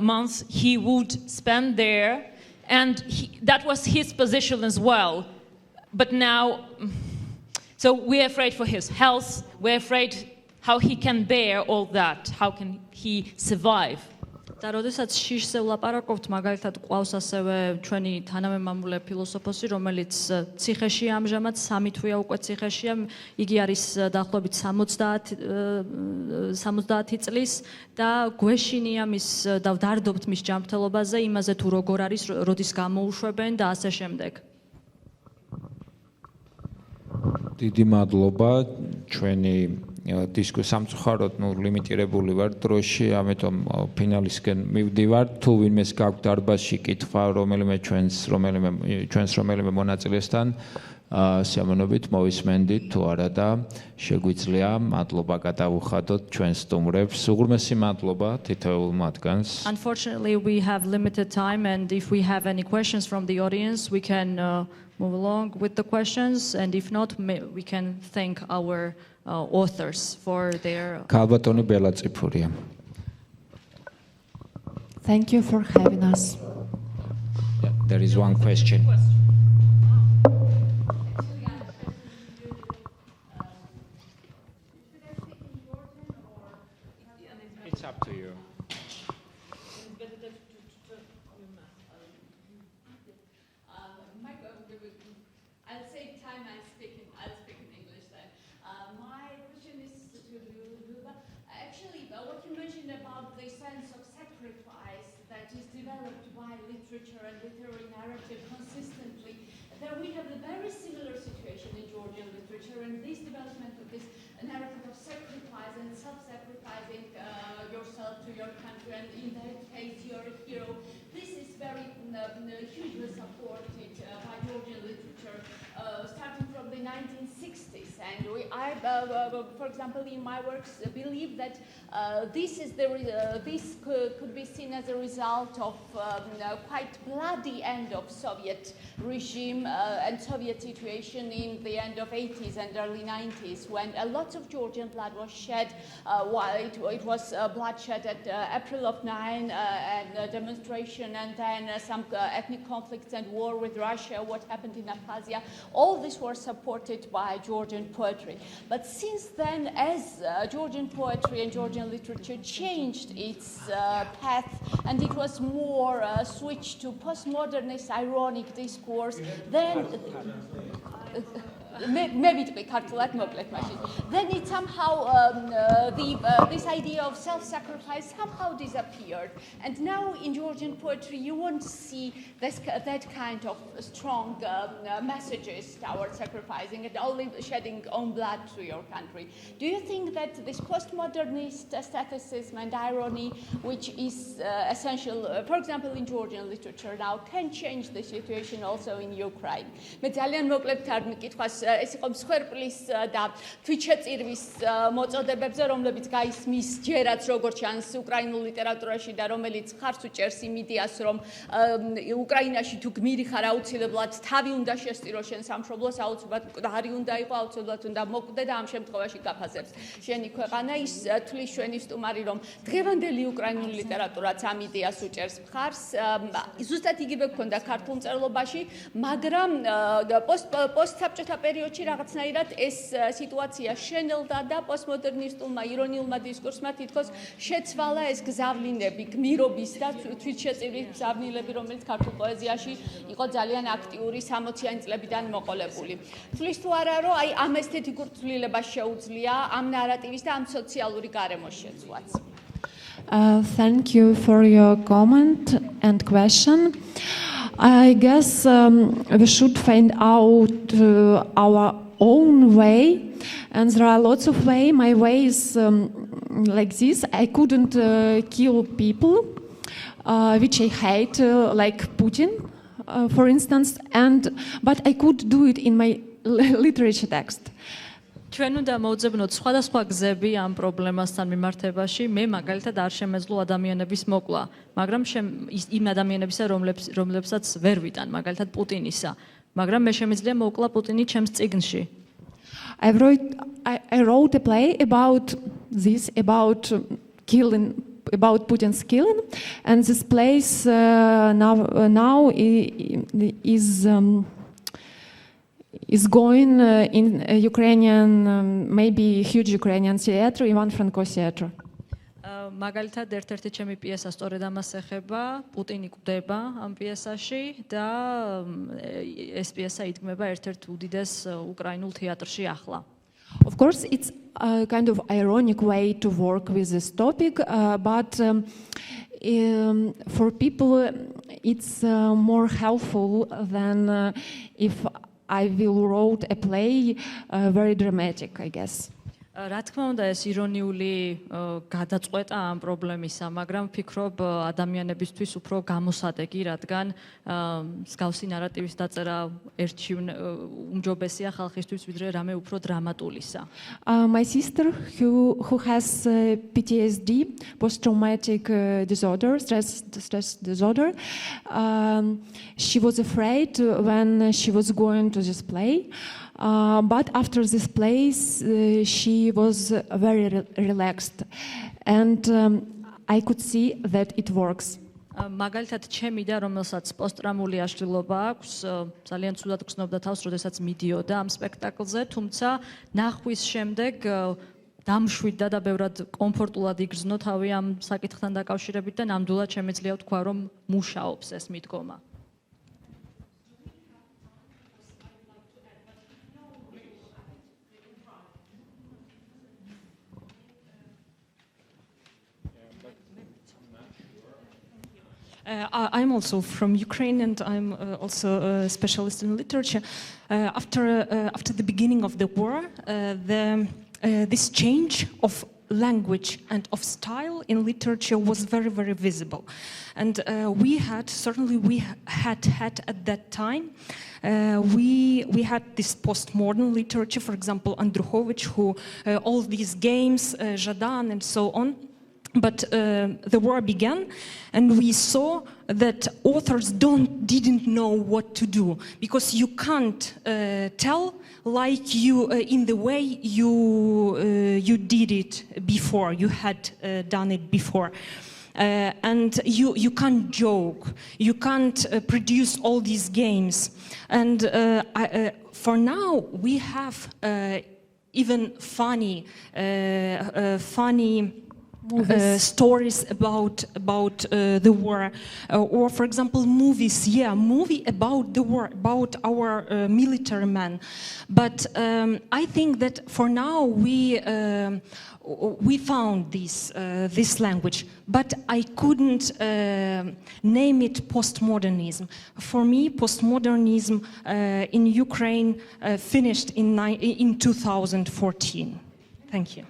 months he would spend there, and that was his position as well. But now, so we're afraid for his health, we're afraid how he can bear all that, how can he survive. და როდესაც შიშზე ვლაპარაკობთ, მაგალითად ყავს ასევე ჩვენი თანამემამულე ფილოსოფოსი, რომელიც ციხეში ამჟამად 3 თვეა უკვე ციხეშია, იგი არის დაახლოებით 70 წლის და გვეშინია მის და ვდარდობთ მის ჯანმრთელობაზე, იმაზე თუ როგორ არის, როდის გამოუშვებენ და ასე შემდეგ. დიდი მადლობა ჩვენი სამწუხაროდ ლიმიტირებული ვარ დროში, ამიტომ ფინალისკენ მივდივარ. თუ ვინმეს გაქვთ დარბაზში კითხვა რომელიმე მონაწილესთან, სიამოვნებით მოვისმენდით თუ არა და შეგვიძლია მადლობა გადავუხადოთ ჩვენ სტუმრებს. უღრმესი მადლობა თითოეულ მათგანს. Unfortunately, we have limited time, and if we have any questions from the audience, we can move along with the questions, and if not, we can thank our authors for their... Kalbatoni Belatsipurya. Thank you for having us. Yeah, there is one question. It's up to you. I'll save time. I'll speak in English then. My question is to Lyuba. Actually, what you mentioned about the sense of sacrifice that is developed by literature and literary narrative consistently, there we have a very similar situation in Georgian literature, and this development of this narrative of sacrifice and self-sacrificing yourself to your country, and in that case you're a hero. This is very hugely supported by Georgian literature, starting from the 1960s. And for example, in my works, believe that this could be seen as a result of quite bloody end of Soviet regime and Soviet situation in the end of 80s and early 90s, when a lot of Georgian blood was shed. While it was bloodshed at April of 9 and demonstration, and then some ethnic conflicts and war with Russia, what happened in Abkhazia, all this was supported by Georgian poetry. But since then, as Georgian poetry and Georgian literature changed its path, and it was more switched to postmodernist ironic discourse, then maybe to be then it somehow this idea of self-sacrifice somehow disappeared, and now in Georgian poetry you won't see that kind of strong messages towards sacrificing and only shedding own blood to your country. Do you think that this postmodernist aestheticism and irony, which is essential, for example, in Georgian literature now, can change the situation also in Ukraine? ეს იყო მსხვერპლის და თვითშეწირვის მოწოდებებზე, რომლებიც გაისმის ჯერაც როგორც ჩანს უკრაინულ ლიტერატურაში და რომელიც ხარს უჭერს იმ იდეას, რომ უკრაინაში თუ გმირი ხარ აუცილებლად თავი უნდა შესწირო შენ სამშობლოს, აუცილებლად მკვდარი უნდა იყო, აუცილებლად უნდა მოკვდე და ამ შემთხვევაში გაფასებს შენი ქვეყანა. ის თulis ჩვენი სტუმარი, რომ დღევანდელი უკრაინული ლიტერატურაც ამ იდეას უჭერს მხარს. ზუსტად იგივე გქონდა ქართულ მწერლობაში, მაგრამ პოსტსაბჭოთა პერიოდში რაღაცნაირად ეს სიტუაცია შენელდა და პოსტმოდერნისტულმა ირონიულმა დისკურსმა თითქოს შეცვალა ეს გზავნილები, გმირობის და თვითშეწირვის გზავნილები, რომელიც ქართულ პოეზიაში იყო ძალიან აქტიური 60-იანი წლებიდან მოყოლებული. თulis თუ არა, რომ აი ამ ესთეტიკურ ცვლილებას შეუძლია ამ ნარატივის და ამ სოციალური გარემოს შეცვლაც. Thank you for your comment and question. I guess we should find out our own way, and there are lots of ways. My way is like this. I couldn't kill people, which I hate, like Putin, for instance, but I could do it in my literature text. ჩვენ უნდა მოვძებნოთ სხვადასხვა გზები ამ პრობლემასთან მიმართებაში. მე მაგალითად არ შემეძლო ადამიანების მოკლა, მაგრამ იმ ადამიანებისა, რომლებსაც ვერ ვიტან, მაგალითად პუტინისა. მაგრამ მე შემიძლია მოკლა პუტინი ჩემს წიგნში. I wrote a play about this, about Putin's killing, and this place now is going in a Ukrainian, maybe huge Ukrainian theater, Ivan Franko theater. მაგალითად ერთ-ერთი ჩემი პიესა სწორედ ამას ეხება, პუტინი კვდება ამ პიესაში და ეს პიესა იდგმება ერთ-ერთ უდიდეს უკრაინულ თეატრში ახლა. Of course, it's a kind of ironic way to work with this topic, but for people it's more helpful than if I will write a play very dramatic, I guess. რა თქმა უნდა ეს ირონიული გადაწყვეტა ამ პრობლემისა, მაგრამ ვფიქრობ ადამიანებისთვის უფრო გამოსადეგი, რადგან მსგავსი ნარატივის დაწერა ერთში უმჯობესია ხალხისთვის ვიდრე რამე უფრო დრამატულისა. My sister who has PTSD, post-traumatic disorder, stress disorder, she was afraid when she was going to this play. But after this place, she was very relaxed, and I could see that it works. მაგალითად ჩემი და რომელსაც პოსტტრაუმული აშლილობა აქვს, ძალიან ცუდად გრძნობდა თავს, როდესაც მიდიოდა ამ სპექტაკლზე, თუმცა ნახვის შემდეგ დამშვიდდა და ბევრად კომფორტულად იგრძნო თავი ამ საკითხთან დაკავშირებით და ნამდვილად შემიძლია ვთქვა, რომ მუშაობს ეს მიდგომა. I'm also from Ukraine, and I'm also a specialist in literature. After the beginning of the war, this change of language and of style in literature was very, very visible. And we had had at that time, we had this postmodern literature, for example, Andruchovich, who all these games, Zhadan and so on. But the war began, and we saw that authors didn't know what to do, because you can't tell like you in the way you did it before. You had done it before. And you can't joke, you can't produce all these games. And for now, we have even funny stories about the war, or for example movies. Movie about the war, about our military men. But I think that for now we found this language, but I couldn't name it postmodernism. For me, postmodernism in Ukraine finished in 2014. Thank you.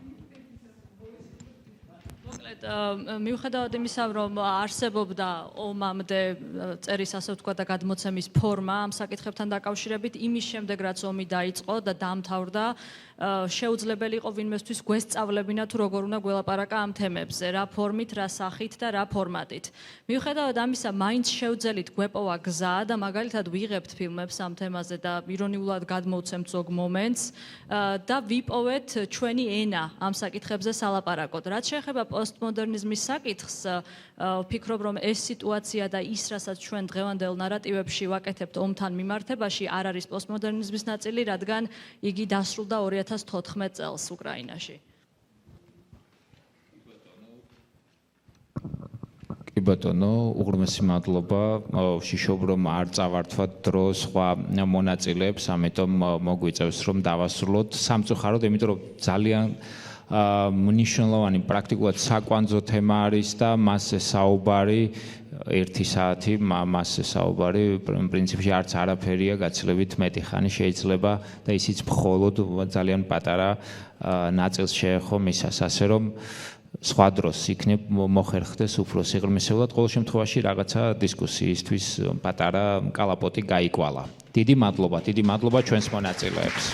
მიუხედავად იმისა, რომ არსებობდა ომამდე წერის ასე ვთქვა და გადმოცემის ფორმა ამ საკითხებთან დაკავშირებით, იმის შემდეგ რაც ომი დაიწყო და დამთავრდა, შეუძლებელი იყო ვინმესთვის გვესწავლებინა თუ როგორ უნდა გველაპარაკა ამ თემებზე, რა ფორმით, რა სახით და რა ფორმატით. მიუხედავად ამისა, მაინც შევძელით გვეპოვა გზა და მაგალითად ვიღებთ ფილმებს ამ თემაზე და ირონიულად გადმოვცემთ ზოგ მომენტს და ვიპოვეთ ჩვენი ენა ამ საკითხებზე სალაპარაკოდ. რაც შეეხება პოსტმოდერნიზმის საკითხს, ვფიქრობ, რომ ეს სიტუაცია და ის, რასაც ჩვენ დღევანდელ ნარატივებში ვაკეთებთ ომთან მიმართებაში, არ არის პოსტმოდერნიზმის ნაწილი, რადგან იგი დასრულდა 2014 წელს უკრაინაში. კი ბატონო, უღრმესი მადლობა. ვშიშობ, რომ არ წავართვათ დრო სხვა მონაწილეებს, ამიტომ მოგვიწევს რომ დავასრულოთ სამწუხაროდ, იმიტომ რომ ძალიან მნიშვნელოვანი პრაქტიკულად საკვანძო თემა არის და მასზე საუბარი 1 საათი მასზე საუბარი პრინციპში არც არაფერია გაცილებით მეტი ხანი შეიძლება და ისიც მხოლოდ ძალიან პატარა ნაწილს შეეხო მისას, ასე რომ სხვა დროს იქნებ მოხერხდეს უფრო სიღრმისეულად, ყოველ შემთხვევაში რაღაცა დისკუსიისთვის პატარა კალაპოტი გაიკვალა. დიდი მადლობა ჩვენს მონაწილეებს.